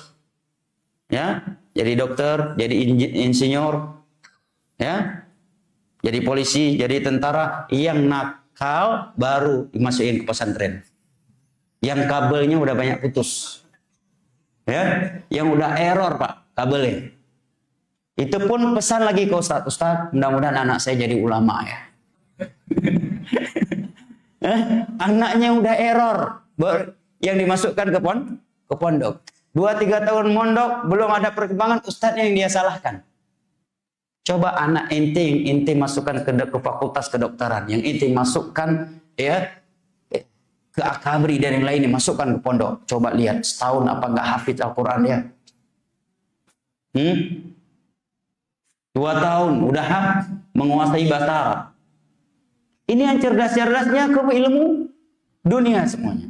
ya, jadi dokter, jadi insinyur, ya, jadi polisi, jadi tentara. Yang nakal baru dimasukin ke pesantren. Yang kabelnya udah banyak putus, ya, yang udah error pak kabelnya. Itu pun pesan lagi ke Ustaz, mudah-mudahan anak saya jadi ulama ya. Anaknya udah error, yang dimasukkan ke pondok. 2-3 tahun mondok, belum ada perkembangan, Ustaz yang dia salahkan. Coba anak ente yang ente masukkan ke fakultas kedokteran, yang ente masukkan ya ke akabri dan yang lainnya, masukkan ke pondok. Coba lihat setahun apa nggak hafid Al-Quran ya? 2 tahun udah menguasai bahasa Arab. Ini yang cerdas-cerdasnya ke ilmu dunia semuanya.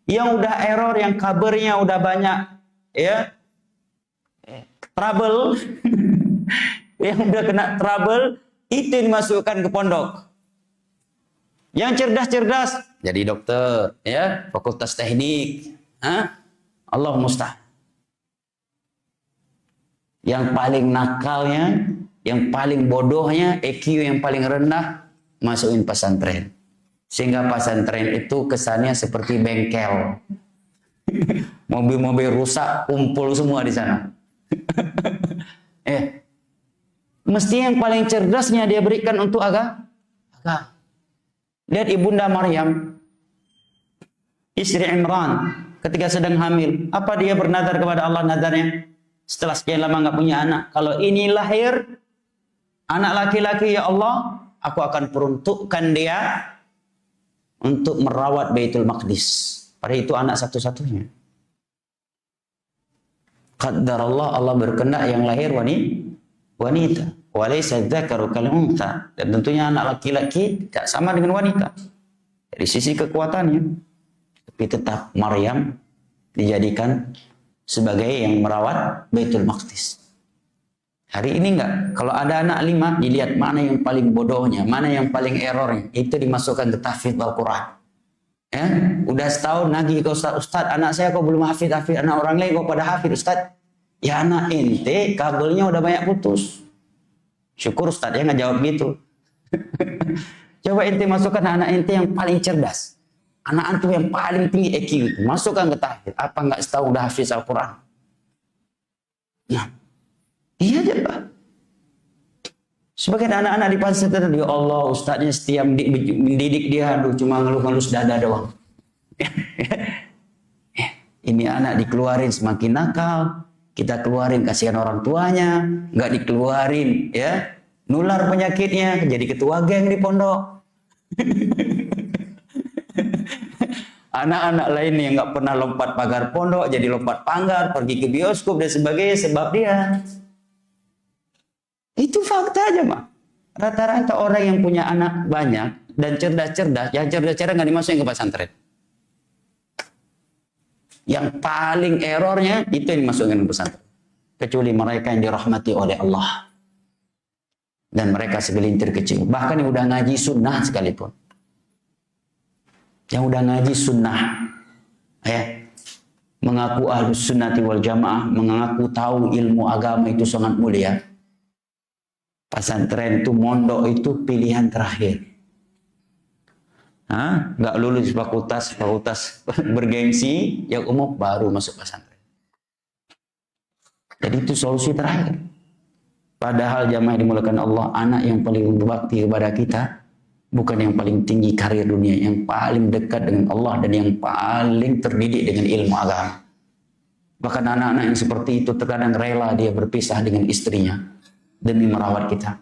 Yang udah error, yang kabarnya udah banyak ya trouble, yang udah kena trouble, itu dimasukkan ke pondok. Yang cerdas-cerdas jadi dokter, ya, fakultas teknik, Allah musta'an. Yang paling nakalnya, yang paling bodohnya, EQ yang paling rendah, masukin pesantren. Sehingga pesantren itu kesannya seperti bengkel. Mobil-mobil rusak, kumpul semua di sana. Mestinya yang paling cerdasnya dia berikan untuk agama. Lihat ibunda Maryam, istri Imran, ketika sedang hamil, apa dia bernadar kepada Allah nadarnya? Setelah sekian lama nggak punya anak, kalau ini lahir anak laki-laki, ya Allah, aku akan peruntukkan dia untuk merawat Baitul Maqdis. Padahal itu anak satu-satunya. Qaddarallah, Allah berkehendak yang lahir wanita. Walaysa dzakaru kal untha. Dan tentunya anak laki-laki tidak sama dengan wanita dari sisi kekuatannya. Tapi tetap Maryam dijadikan sebagai yang merawat Baitul Maqdis. Hari ini enggak. Kalau ada anak 5, dilihat mana yang paling bodohnya, mana yang paling errornya. Itu dimasukkan ke tahfidz Al-Quran. Ya, udah setahun nagih ke Ustaz, anak saya kok belum hafid, anak orang lain kok pada hafid Ustaz. Ya anak ente kabelnya udah banyak putus. Syukur Ustaz ya nggak jawab gitu. Coba ente masukkan anak ente yang paling cerdas. Anak antum yang paling tinggi IQ itu. Masukkan ke tahfidz. Apa nggak setahun udah hafiz Al-Quran? Nah, iya aja Pak. Sebagian anak-anak di pesantren, ya Allah Ustaznya setiap mendidik dia, aduh cuma ngeluh-ngeluh dada doang. Ini anak dikeluarin semakin nakal. Kita keluarin kasihan orang tuanya, nggak dikeluarin ya, nular penyakitnya, jadi ketua geng di pondok. Anak-anak lain yang nggak pernah lompat pagar pondok, jadi lompat pagar, pergi ke bioskop dan sebagainya sebab dia. Itu fakta aja mah. Rata-rata orang yang punya anak banyak dan cerdas-cerdas, yang cerdas-cerdas nggak dimasukin ke pesantren. Yang paling errornya itu yang dimasukkan ke pesantren. Kecuali mereka yang dirahmati oleh Allah. Dan mereka segelintir kecil. Bahkan yang udah ngaji sunnah sekalipun. Yang udah ngaji sunnah. Ya. Mengaku ahlus sunnati wal jamaah. Mengaku tahu ilmu agama itu sangat mulia. Pesantren itu, mondok itu pilihan terakhir. Nggak lulus fakultas bergengsi yang umum baru masuk pesantren. Jadi itu solusi terakhir. Padahal jamaah dimulakan Allah, anak yang paling berbakti kepada kita bukan yang paling tinggi karir dunia, yang paling dekat dengan Allah dan yang paling terdidik dengan ilmu agama. Bahkan anak-anak yang seperti itu terkadang rela dia berpisah dengan istrinya demi merawat kita.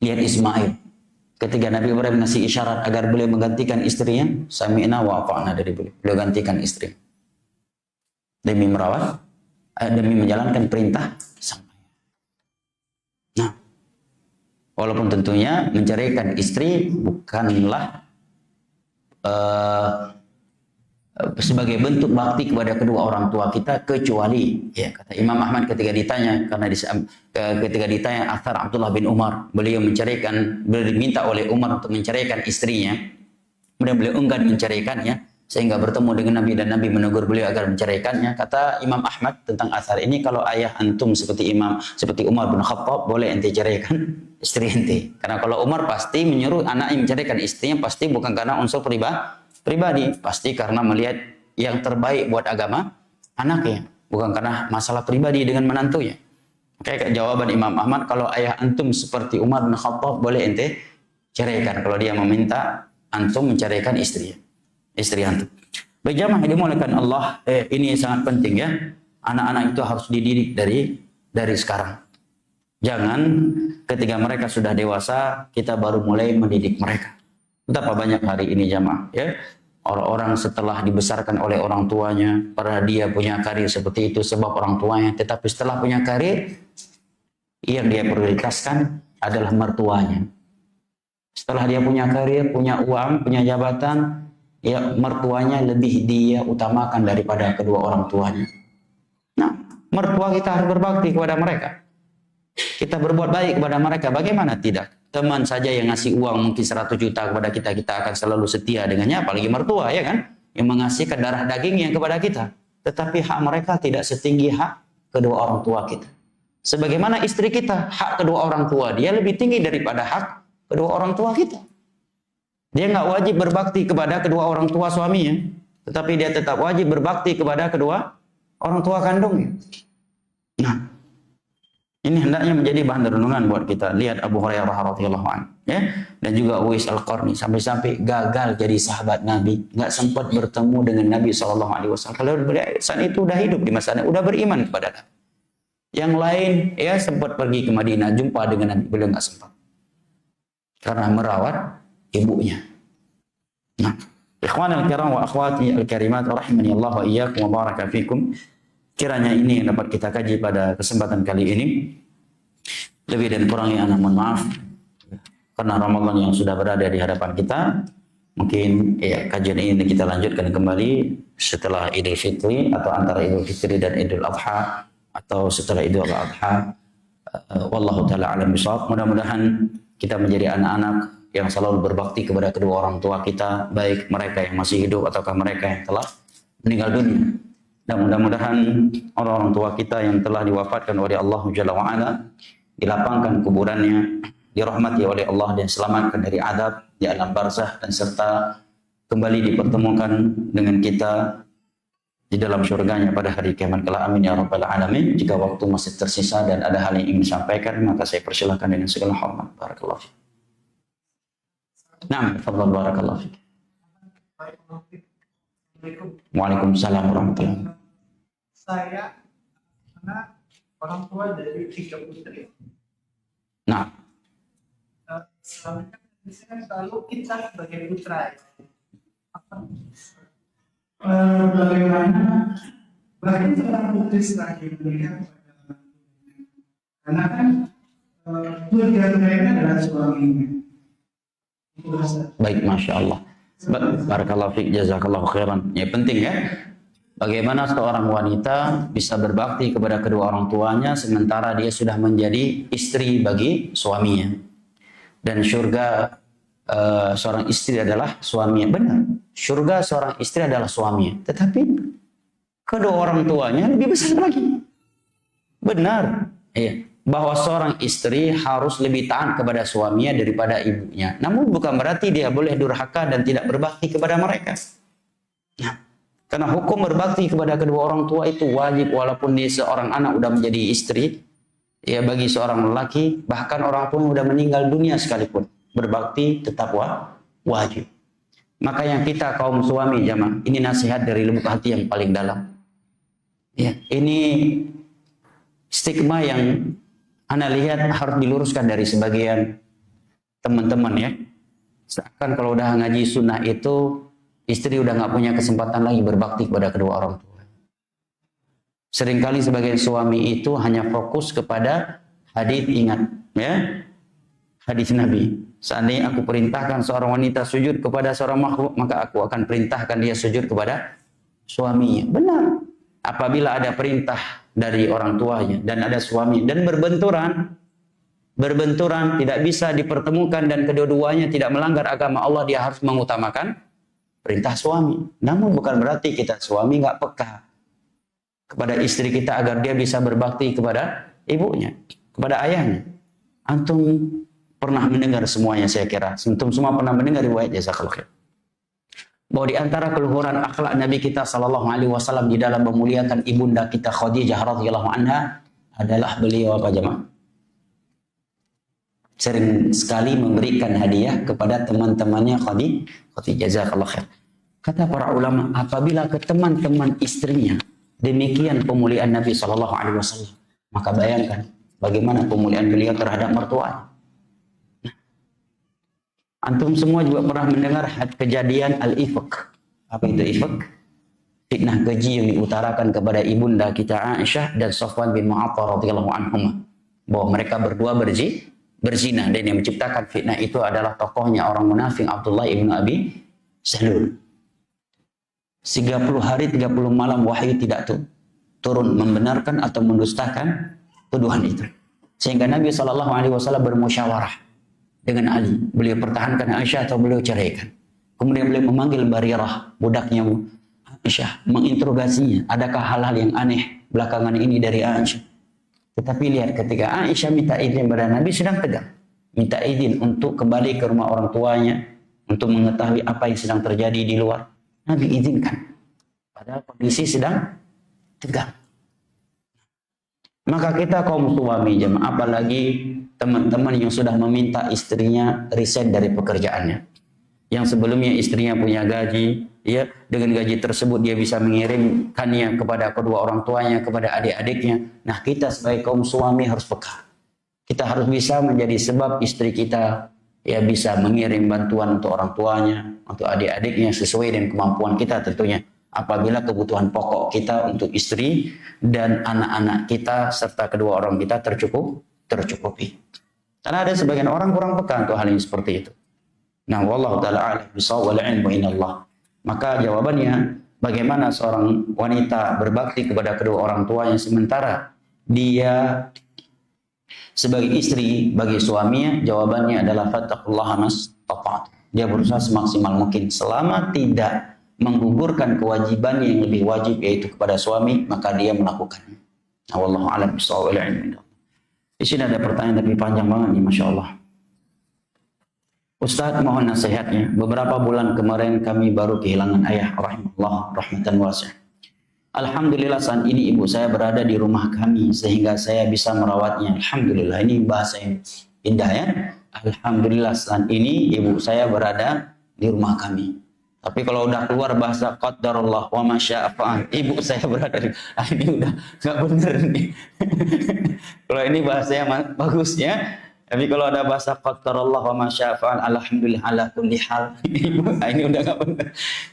Lihat Ismail. Ketika Nabi Ibrahim ngasih isyarat agar beliau menggantikan istrinya, sami'na wa ata'na dari beliau. Beliau gantikan istri. Demi merawat, demi menjalankan perintah sang ayah. Nah, walaupun tentunya menceraikan istri bukanlah sebagai bentuk bakti kepada kedua orang tua kita, kecuali ya kata Imam Ahmad ketika ditanya, karena ketika ditanya athar Abdullah bin Umar, beliau diminta oleh Umar untuk menceraikan istrinya, kemudian beliau enggan menceraikannya sehingga bertemu dengan Nabi dan Nabi menegur beliau agar menceraikannya. Kata Imam Ahmad tentang athar ini, kalau ayah antum seperti Umar bin Khattab, boleh ente ceraikan istri ente. Karena kalau Umar pasti menyuruh anaknya menceraikan istrinya, pasti bukan karena unsur pribadi, pasti karena melihat yang terbaik buat agama anaknya, bukan karena masalah pribadi dengan menantunya. Kayak jawaban Imam Ahmad, kalau ayah antum seperti Umar bin Khattab, boleh ente ceraikan kalau dia meminta antum menceraikan istri antum. Baik jamaah dimulakan Allah, ini sangat penting ya. Anak-anak itu harus dididik dari sekarang. Jangan ketika mereka sudah dewasa kita baru mulai mendidik mereka. Betapa banyak hari ini jamaah ya, orang-orang setelah dibesarkan oleh orang tuanya, pada dia punya karir seperti itu sebab orang tuanya, tetapi setelah punya karir yang dia prioritaskan adalah mertuanya. Setelah dia punya karir, punya uang, punya jabatan, ya mertuanya lebih dia utamakan daripada kedua orang tuanya. Nah, mertua kita harus berbakti kepada mereka. Kita berbuat baik kepada mereka, bagaimana tidak? Teman saja yang ngasih uang mungkin 100 juta kepada kita, kita akan selalu setia dengannya, apalagi mertua ya kan, yang mengasihkan darah dagingnya kepada kita. Tetapi hak mereka tidak setinggi hak kedua orang tua kita. Sebagaimana istri kita, hak kedua orang tua dia lebih tinggi daripada hak kedua orang tua kita. Dia nggak wajib berbakti kepada kedua orang tua suaminya, tetapi dia tetap wajib berbakti kepada kedua orang tua kandungnya. Nah, ini hendaknya menjadi bahan renungan buat kita. Lihat Abu Hurairah radhiyallahu anhu, ya, dan juga Uwais Al-Qarni sampai-sampai gagal jadi sahabat Nabi, nggak sempat bertemu dengan Nabi SAW. Kalau saat itu udah hidup di masa udah beriman kepada Nabi. Yang lain ya sempat pergi ke Madinah jumpa dengan Nabi, beliau nggak sempat karena merawat ibunya. Nah, ikhwanul kiram wa akhwati al-karimat rahimani Allah wa iyyakum wa baraka fikum. Kiranya ini yang dapat kita kaji pada kesempatan kali ini. Lebih dan kurangnya anak mohon maaf karena Ramadan yang sudah berada di hadapan kita. Mungkin ya kajian ini kita lanjutkan kembali setelah Idul Fitri atau antara Idul Fitri dan Idul Adha atau setelah Idul Adha. Wallahu taala alam bisawab. Mudah-mudahan kita menjadi anak-anak yang selalu berbakti kepada kedua orang tua kita, baik mereka yang masih hidup ataukah mereka yang telah meninggal dunia. Dan mudah-mudahan orang-orang tua kita yang telah diwafatkan oleh Allah Jalla wa'ala dilapangkan kuburannya, dirahmati oleh Allah dan selamatkan dari azab di alam barzah, dan serta kembali dipertemukan dengan kita di dalam surganya pada hari kiamat kelak. Amin ya rabbal alamin. Jika waktu masih tersisa dan ada hal yang ingin disampaikan, maka saya persilahkan dengan segala hormat. Barakallahu fiik. Naam, tafadhal barakallahu fiik. Waalaikumsalam warahmatullahi wabarakatuh. Saya anak orang tua dari 3 putri. Nah, Selama ini saya selalu kita sebagai putra. Bagaimana bagi seorang putri sebagai melihat, karena kan keluarga mereka adalah suaminya. baik, masya Allah. Barakallahu fiik, jazakallahu khairan. Ya penting ya. Bagaimana seorang wanita bisa berbakti kepada kedua orang tuanya sementara dia sudah menjadi istri bagi suaminya. Dan surga seorang istri adalah suaminya. Benar, surga seorang istri adalah suaminya. Tetapi kedua orang tuanya lebih besar lagi. Benar, ya, bahwa seorang istri harus lebih taat kepada suaminya daripada ibunya. Namun bukan berarti dia boleh durhaka dan tidak berbakti kepada mereka. Nah, karena hukum berbakti kepada kedua orang tua itu wajib, walaupun dia seorang anak udah menjadi istri, ya bagi seorang lelaki, bahkan orang tua yang udah meninggal dunia sekalipun, berbakti tetap wajib. Maka yang kita kaum suami jamaah, ini nasihat dari lubuk hati yang paling dalam. Ya, ini stigma yang Anda lihat harus diluruskan dari sebagian teman-teman ya. Seakan kalau udah ngaji sunnah itu istri udah nggak punya kesempatan lagi berbakti kepada kedua orang tua. Seringkali sebagian suami itu hanya fokus kepada hadis, ingat ya, hadis Nabi. Seandainya aku perintahkan seorang wanita sujud kepada seorang makhluk, maka aku akan perintahkan dia sujud kepada suaminya. Benar. Apabila ada perintah dari orang tuanya dan ada suami dan berbenturan tidak bisa dipertemukan dan kedua-duanya tidak melanggar agama Allah, dia harus mengutamakan perintah suami. Namun bukan berarti kita suami nggak peka kepada istri kita agar dia bisa berbakti kepada ibunya, kepada ayahnya. Antum pernah mendengar semuanya, saya kira antum semua pernah mendengar riwayat jazakallahu khair, bahwa di antara keluhuran akhlak Nabi kita sallallahu alaihi wasallam di dalam memuliakan ibunda kita Khadijah radhiyallahu anha adalah beliau apa jemaah? Sering sekali memberikan hadiah kepada teman-temannya Khadijah, jazakallahu khair. Kata para ulama, apabila ke teman-teman istrinya demikian pemuliaan Nabi sallallahu alaihi wasallam, maka bayangkan bagaimana pemuliaan beliau terhadap mertuanya. Antum semua juga pernah mendengar kejadian al-ifk. Apa itu ifk? Fitnah keji yang diutarakan kepada ibunda kita Aisyah dan Safwan bin Mu'attal radhiyallahu anhuma, bahwa mereka berdua berzina, dan yang menciptakan fitnah itu adalah tokohnya orang munafik Abdullah ibn Abi Salul. 30 hari 30 malam wahyu tidak turun membenarkan atau mendustakan tuduhan itu, sehingga Nabi SAW bermusyawarah dengan Ali. Beliau pertahankan Aisyah atau beliau ceraikan. Kemudian beliau memanggil Barirah, budaknya Aisyah, menginterogasinya, adakah hal-hal yang aneh belakangan ini dari Aisyah. Tetapi lihat, ketika Aisyah minta izin kepada Nabi sedang tegang, minta izin untuk kembali ke rumah orang tuanya untuk mengetahui apa yang sedang terjadi di luar, Nabi izinkan, padahal kondisi sedang tegang. Maka kita kaum suami jemaah, apalagi teman-teman yang sudah meminta istrinya resign dari pekerjaannya, yang sebelumnya istrinya punya gaji, ya, dengan gaji tersebut dia bisa mengirimkannya kepada kedua orang tuanya, kepada adik-adiknya. Nah, kita sebagai kaum suami harus peka. Kita harus bisa menjadi sebab istri kita ya bisa mengirim bantuan untuk orang tuanya, untuk adik-adiknya sesuai dengan kemampuan kita tentunya. Apabila kebutuhan pokok kita untuk istri dan anak-anak kita serta kedua orang kita tercukupi. Karena ada sebagian orang kurang peka untuk hal yang seperti itu. Nah, wallahu ta'ala a'lam bishawab wal ilmu inallah. Maka jawabannya, bagaimana seorang wanita berbakti kepada kedua orang tuanya sementara dia sebagai istri bagi suaminya? Jawabannya adalah fattaqullaha mastata'tum. Dia berusaha semaksimal mungkin selama tidak menggugurkan kewajiban yang lebih wajib yaitu kepada suami, maka dia melakukannya. Nah, wallahu a'lam bishawab wal ilmu inallah. Di sini ada pertanyaan tapi panjang banget nih, Masya Allah. Ustaz, mohon nasihatnya. Beberapa bulan kemarin kami baru kehilangan ayah rahimahullah rahmatan wasi'ah. Alhamdulillah saat ini ibu saya berada di rumah kami sehingga saya bisa merawatnya. Alhamdulillah, ini bahasa yang indah ya. Alhamdulillah saat ini ibu saya berada di rumah kami. Tapi kalau udah keluar bahasa qadarullah wa masya'a fa'al, ibu saya berada di ini udah nggak bener nih. Kalau ini bahasanya bagus ya. Tapi kalau ada bahasa qadarullah wa masya'a fa'al, alhamdulillah ala kulli hal, ini udah nggak bener.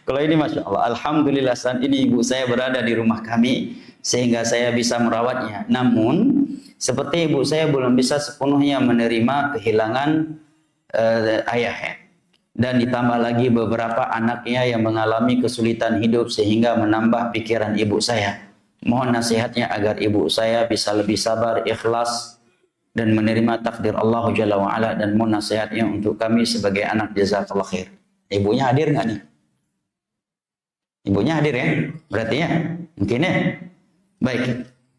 Kalau ini Masya Allah, alhamdulillah saat ini ibu saya berada di rumah kami sehingga saya bisa merawatnya. Namun seperti ibu saya belum bisa sepenuhnya menerima kehilangan ayah ya. Dan ditambah lagi beberapa anaknya yang mengalami kesulitan hidup sehingga menambah pikiran ibu saya. Mohon nasihatnya agar ibu saya bisa lebih sabar, ikhlas dan menerima takdir Allah Jalla wa'ala, dan mohon nasihatnya untuk kami sebagai anak. Jazakallah khair. Ibunya hadir nggak nih? Ibunya hadir ya? Berarti ya? Mungkin ya? Baik.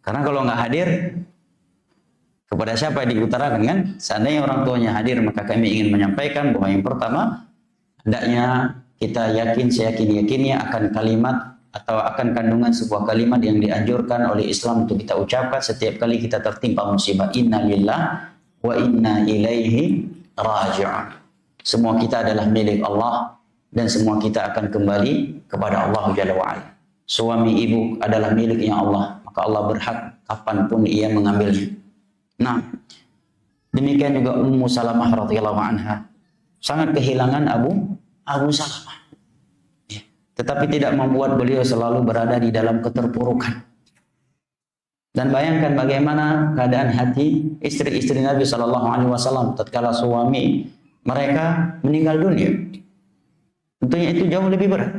Karena kalau nggak hadir, kepada siapa diutarakan kan? Seandainya orang tuanya hadir, maka kami ingin menyampaikan bahwa yang pertama, hendaknya kita yakin, seyakin-yakinnya akan kalimat atau akan kandungan sebuah kalimat yang dianjurkan oleh Islam untuk kita ucapkan setiap kali kita tertimpa musibah. Inna lillah wa inna ilaihi raji'un. Semua kita adalah milik Allah dan semua kita akan kembali kepada Allah Jalla wa'ala. Suami ibu adalah miliknya Allah, maka Allah berhak kapanpun ia mengambilnya. Nah, demikian juga Ummu Salamah radhiyallahu anha sangat kehilangan Abu Salamah. Ya. Tetapi tidak membuat beliau selalu berada di dalam keterpurukan. Dan bayangkan bagaimana keadaan hati istri-istri Nabi Shallallahu Alaihi Wasallam tatkala suami mereka meninggal dunia. Tentunya itu jauh lebih berat.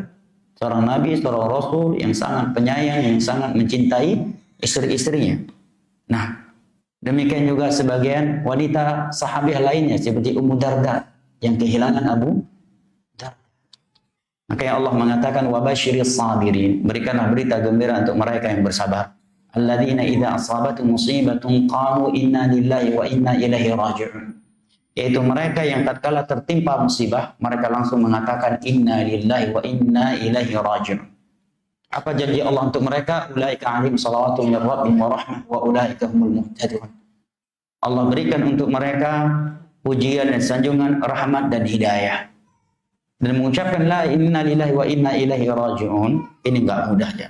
Seorang Nabi, seorang Rasul yang sangat penyayang, yang sangat mencintai istri-istrinya. Nah, demikian juga sebagian wanita sahabiah lainnya seperti Ummu Darda yang kehilangan Abu Darda. Makanya Allah mengatakan wabasyiris sabirin, berikanlah berita gembira untuk mereka yang bersabar. Alladzina idza asabatuhum musibatun qalu inna lillahi wa inna ilaihi raji'un. Yaitu mereka yang tatkala tertimpa musibah, mereka langsung mengatakan inna lillahi wa inna ilaihi raji'un. Apa janji Allah untuk mereka? Ulaika alaihim salawatu min rabbihim wa rahmah wa ulaika humul muhtadun. Allah berikan untuk mereka pujian dan sanjungan, rahmat dan hidayah. Dan mengucapkan la inna lillahi wa inna ilaihi raji'un, ini enggak mudah ya.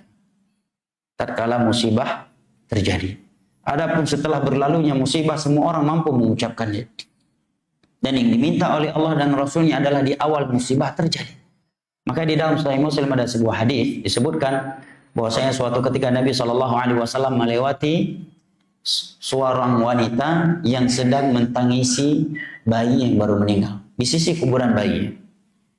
Tatkala musibah terjadi. Adapun setelah berlalunya musibah, semua orang mampu mengucapkannya. Dan yang diminta oleh Allah dan Rasulnya adalah di awal musibah terjadi. Maka di dalam Sahih Muslim ada sebuah hadis disebutkan bahwasanya suatu ketika Nabi Shallallahu Alaihi Wasallam melewati seorang wanita yang sedang mentangisi bayi yang baru meninggal di sisi kuburan bayi.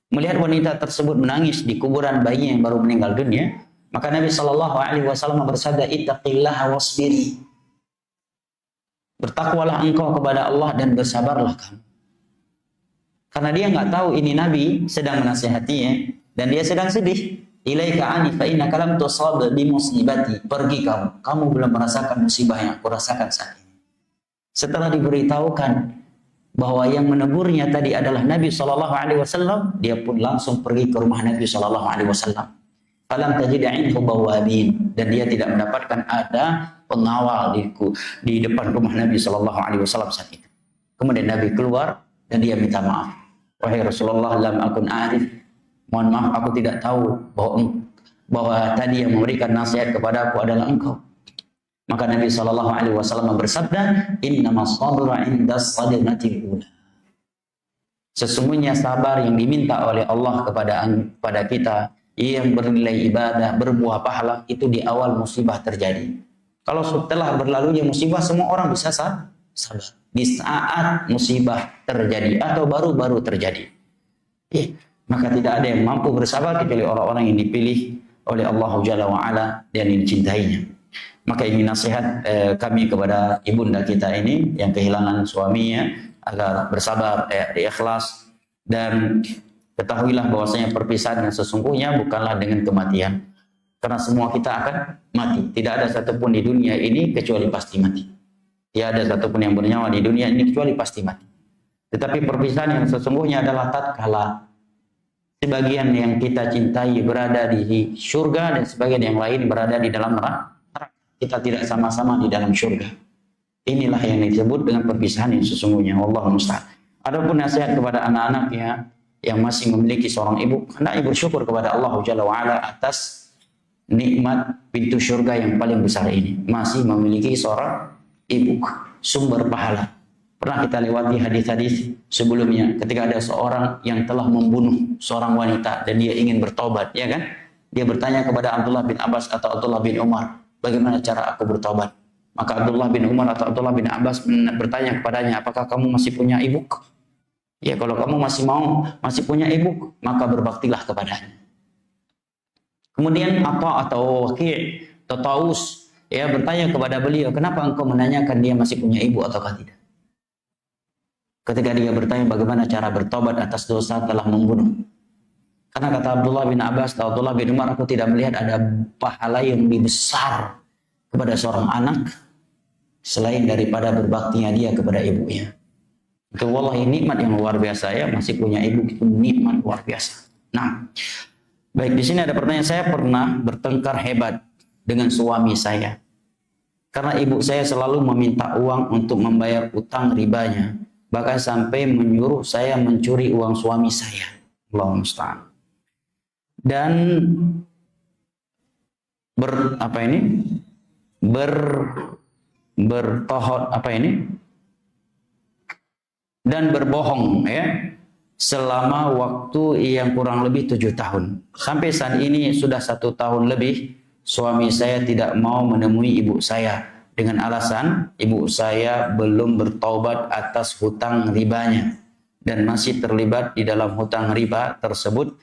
Melihat wanita tersebut menangis di kuburan bayi yang baru meninggal dunia, maka Nabi Shallallahu Alaihi Wasallam bersabda, "Ittaqillaha wasbiri." Bertakwalah engkau kepada Allah dan bersabarlah kamu. Karena dia nggak tahu ini Nabi sedang menasihatinya dan dia sedang sedih. Ilaika ani fa innaka lam tusab bi musibati. Pergi kamu. Kamu belum merasakan musibah yang aku rasakan saat ini. Setelah diberitahukan bahwa yang menegurnya tadi adalah Nabi Shallallahu Alaihi Wasallam, dia pun langsung pergi ke rumah Nabi Shallallahu Alaihi Wasallam. falam tajid 'indahu bawabin, dan dia tidak mendapatkan ada pengawal di depan rumah Nabi sallallahu alaihi wasallam saat itu. Kemudian Nabi keluar dan dia minta maaf. Wahai Rasulullah, lam akun arif, mohon maaf aku tidak tahu bahwa tadi yang memberikan nasihat kepada aku adalah engkau. Maka Nabi sallallahu alaihi wasallam bersabda, innamas sabru 'inda sadmatil ula. Sesungguhnya sabar yang diminta oleh Allah kepada kita yang bernilai ibadah, berbuah pahala itu di awal musibah terjadi. Kalau setelah berlalunya musibah semua orang bisa sabar. Di saat musibah terjadi atau baru-baru terjadi, maka tidak ada yang mampu bersabar kecuali orang-orang yang dipilih oleh Allah Jalla wa Ala dan yang dicintainya. Maka ini nasihat kami kepada ibunda kita ini yang kehilangan suaminya agar bersabar, ikhlas, dan ketahuilah bahwasanya perpisahan yang sesungguhnya bukanlah dengan kematian. Karena semua kita akan mati. Tidak ada satupun di dunia ini kecuali pasti mati. Tidak ada satupun yang bernyawa di dunia ini kecuali pasti mati. Tetapi perpisahan yang sesungguhnya adalah tatkala sebagian yang kita cintai berada di surga dan sebagian yang lain berada di dalam neraka. Kita tidak sama-sama di dalam surga. Inilah yang disebut dengan perpisahan yang sesungguhnya. Wallahu musta'an. Adapun nasihat kepada anak-anaknya yang masih memiliki seorang ibu, hendaknya bersyukur kepada Allah Jalla wa Ala atas nikmat pintu surga yang paling besar ini. Masih memiliki seorang ibu, sumber pahala. Pernah kita lewati hadis-hadis sebelumnya ketika ada seorang yang telah membunuh seorang wanita dan dia ingin bertobat, ya kan? Dia bertanya kepada Abdullah bin Abbas atau Abdullah bin Umar, bagaimana cara aku bertobat? Maka Abdullah bin Umar atau Abdullah bin Abbas bertanya kepadanya, apakah kamu masih punya ibu? Ya, kalau kamu masih punya ibu, maka berbaktilah kepadanya. Kemudian atau Waqi' atau Taus ya bertanya kepada beliau, kenapa engkau menanyakan dia masih punya ibu ataukah tidak? Ketika dia bertanya bagaimana cara bertobat atas dosa telah membunuh. Karena kata Abdullah bin Abbas atau Abdullah bin Umar, aku tidak melihat ada pahala yang lebih besar kepada seorang anak selain daripada berbaktinya dia kepada ibunya. Itu wallahi nikmat yang luar biasa ya, masih punya ibu itu nikmat luar biasa. Nah, baik, di sini ada pertanyaan, saya pernah bertengkar hebat dengan suami saya. Karena ibu saya selalu meminta uang untuk membayar utang ribanya, bahkan sampai menyuruh saya mencuri uang suami saya. Allahu musta'an. Dan dan berbohong ya selama waktu yang kurang lebih 7 tahun. Sampai saat ini sudah 1 tahun lebih suami saya tidak mau menemui ibu saya dengan alasan ibu saya belum bertaubat atas hutang ribanya dan masih terlibat di dalam hutang riba tersebut.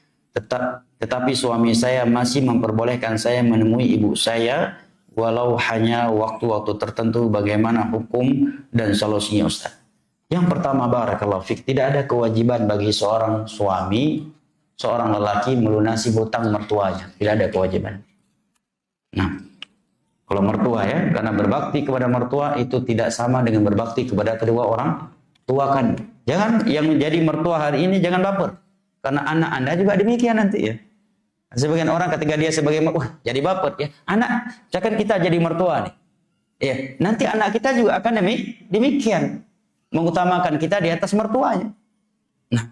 Tetapi suami saya masih memperbolehkan saya menemui ibu saya walau hanya waktu-waktu tertentu. Bagaimana hukum dan solusinya, Ustaz? Yang pertama, barakallahu fik, tidak ada kewajiban bagi seorang suami, seorang lelaki melunasi hutang mertuanya. Tidak ada kewajiban. Nah, kalau mertua ya, karena berbakti kepada mertua itu tidak sama dengan berbakti kepada kedua orang tua kan. Jangan yang menjadi mertua hari ini jangan baper. Karena anak Anda juga demikian nanti ya. Sebagian orang ketika dia sebagai mertua, jadi baper ya. Anak, misalkan kita jadi mertua nih. Ya, nanti anak kita juga akan demikian. Mengutamakan kita di atas mertuanya. Nah,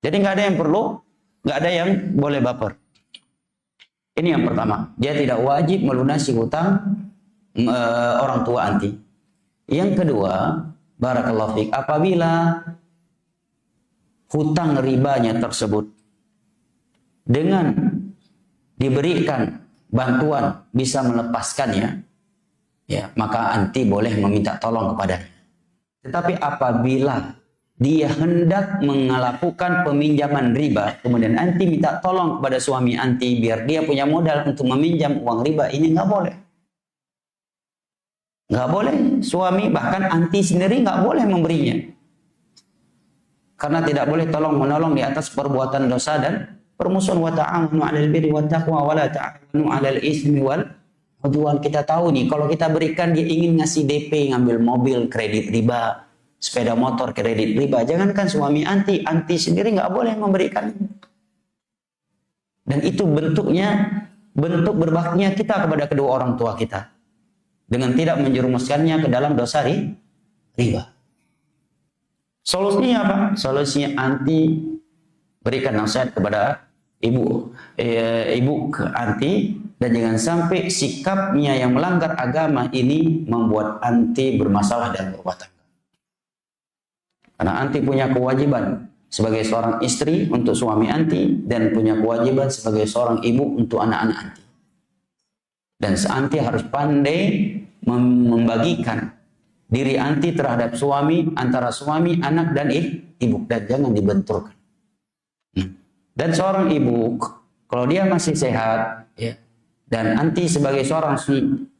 jadi nggak ada yang perlu, nggak ada yang boleh baper. Ini yang pertama, dia tidak wajib melunasi hutang orang tua anti. Yang kedua, barakallahu fiik, apabila hutang ribanya tersebut dengan diberikan bantuan bisa melepaskannya, ya maka anti boleh meminta tolong kepadanya. Tetapi apabila dia hendak melakukan peminjaman riba, kemudian anti minta tolong kepada suami anti biar dia punya modal untuk meminjam uang riba, ini nggak boleh. Nggak boleh. Suami bahkan anti sendiri nggak boleh memberinya. Karena tidak boleh tolong menolong di atas perbuatan dosa dan permusuhan. Wa ta'awanu 'alal birri wat taqwa wa la ta'awanu 'alal ismi wal udwan. Kita tahu nih, kalau kita berikan dia ingin ngasih DP, ngambil mobil kredit riba, sepeda motor kredit riba. Jangankan suami anti sendiri nggak boleh memberikan. Dan itu bentuknya bentuk berbaktinya kita kepada kedua orang tua kita dengan tidak menjerumuskannya ke dalam dosa riba. Solusinya apa? Solusinya anti berikan nasihat kepada ibu ke anti, dan jangan sampai sikapnya yang melanggar agama ini membuat anti bermasalah dalam rumah tangga. Karena anti punya kewajiban sebagai seorang istri untuk suami anti, dan punya kewajiban sebagai seorang ibu untuk anak-anak anti. Dan anti harus pandai membagikan diri anti terhadap suami, antara suami, anak, dan ibu, dan jangan dibenturkan. Dan seorang ibu, kalau dia masih sehat, ya, dan anti sebagai seorang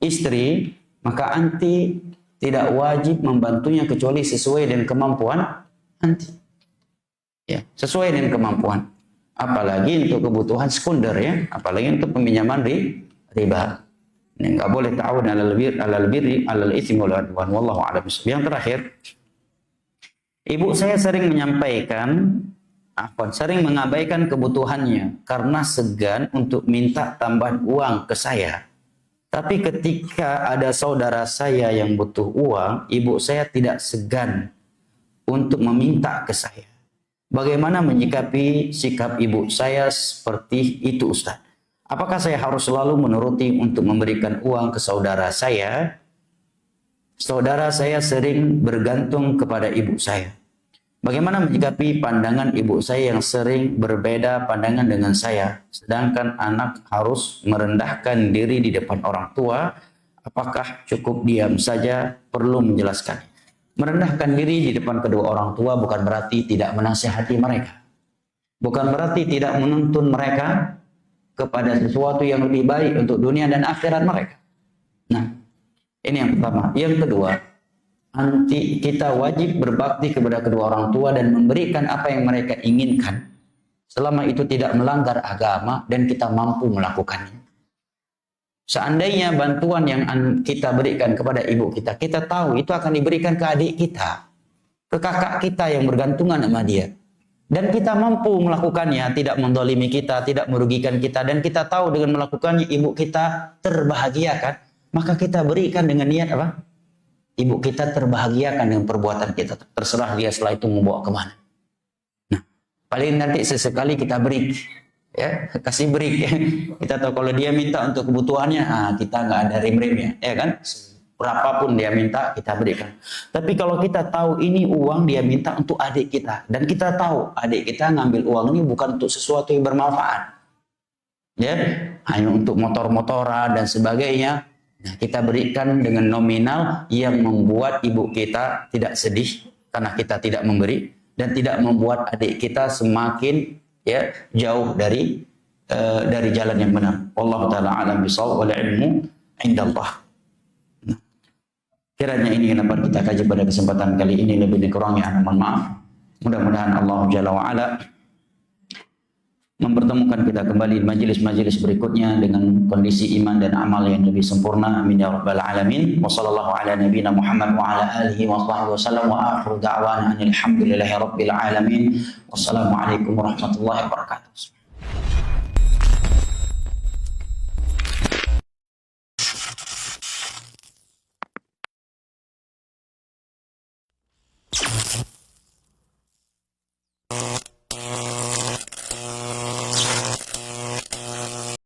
istri, maka anti tidak wajib membantunya kecuali sesuai dengan kemampuan anti. Ya, sesuai dengan kemampuan. Apalagi untuk kebutuhan sekunder, ya, apalagi untuk peminjaman riba. Ini nggak boleh ta'awun 'alal birri alal itsmi wal 'udwan, wallahu a'lam. Yang terakhir, ibu saya sering mengabaikan kebutuhannya karena segan untuk minta tambahan uang ke saya. Tapi ketika ada saudara saya yang butuh uang, ibu saya tidak segan untuk meminta ke saya. Bagaimana menyikapi sikap ibu saya seperti itu, Ustaz? Apakah saya harus selalu menuruti untuk memberikan uang ke saudara saya? Saudara saya sering bergantung kepada ibu saya. Bagaimana menyikapi pandangan ibu saya yang sering berbeda pandangan dengan saya? Sedangkan anak harus merendahkan diri di depan orang tua. Apakah cukup diam saja? Perlu menjelaskan. Merendahkan diri di depan kedua orang tua bukan berarti tidak menasihati mereka. Bukan berarti tidak menuntun mereka kepada sesuatu yang lebih baik untuk dunia dan akhirat mereka. Nah, ini yang pertama. Yang kedua, kita wajib berbakti kepada kedua orang tua dan memberikan apa yang mereka inginkan, selama itu tidak melanggar agama dan kita mampu melakukannya. Seandainya bantuan yang kita berikan kepada ibu kita, kita tahu itu akan diberikan ke adik kita, ke kakak kita yang bergantungan sama dia, dan kita mampu melakukannya, tidak mendolimi kita, tidak merugikan kita, dan kita tahu dengan melakukannya ibu kita terbahagiakan, maka kita berikan dengan niat apa? Ibu kita terbahagiakan dengan perbuatan kita, terserah dia setelah itu membawa kemana. Nah, paling nanti sesekali kita beri, ya, kasih break, ya. Kita tahu kalau dia minta untuk kebutuhannya, kita nggak ada rem-remnya, ya kan? Berapapun dia minta, kita berikan. Tapi kalau kita tahu ini uang dia minta untuk adik kita, dan kita tahu adik kita ngambil uang ini bukan untuk sesuatu yang bermanfaat, ya, hanya untuk motor-motoran dan sebagainya, nah, kita berikan dengan nominal yang membuat ibu kita tidak sedih karena kita tidak memberi, dan tidak membuat adik kita semakin, ya, jauh dari jalan yang benar. Wallahu taala alam bisawab, wal ilmu indallah. Nah, kiranya ini yang dapat kita kaji pada kesempatan kali ini, lebih dikurangnya mohon maaf. Mudah-mudahan Allah Jalla wa ala mempertemukan kita kembali di majelis-majelis berikutnya dengan kondisi iman dan amal yang lebih sempurna. Amin ya rabbal alamin. Wa sallallahu ala nabiyyina Muhammad wa ala alihi wa sahbihi wasallam, wa akhiru da'wana alhamdulillahi rabbil alamin. Wassalamualaikum warahmatullahi wabarakatuh.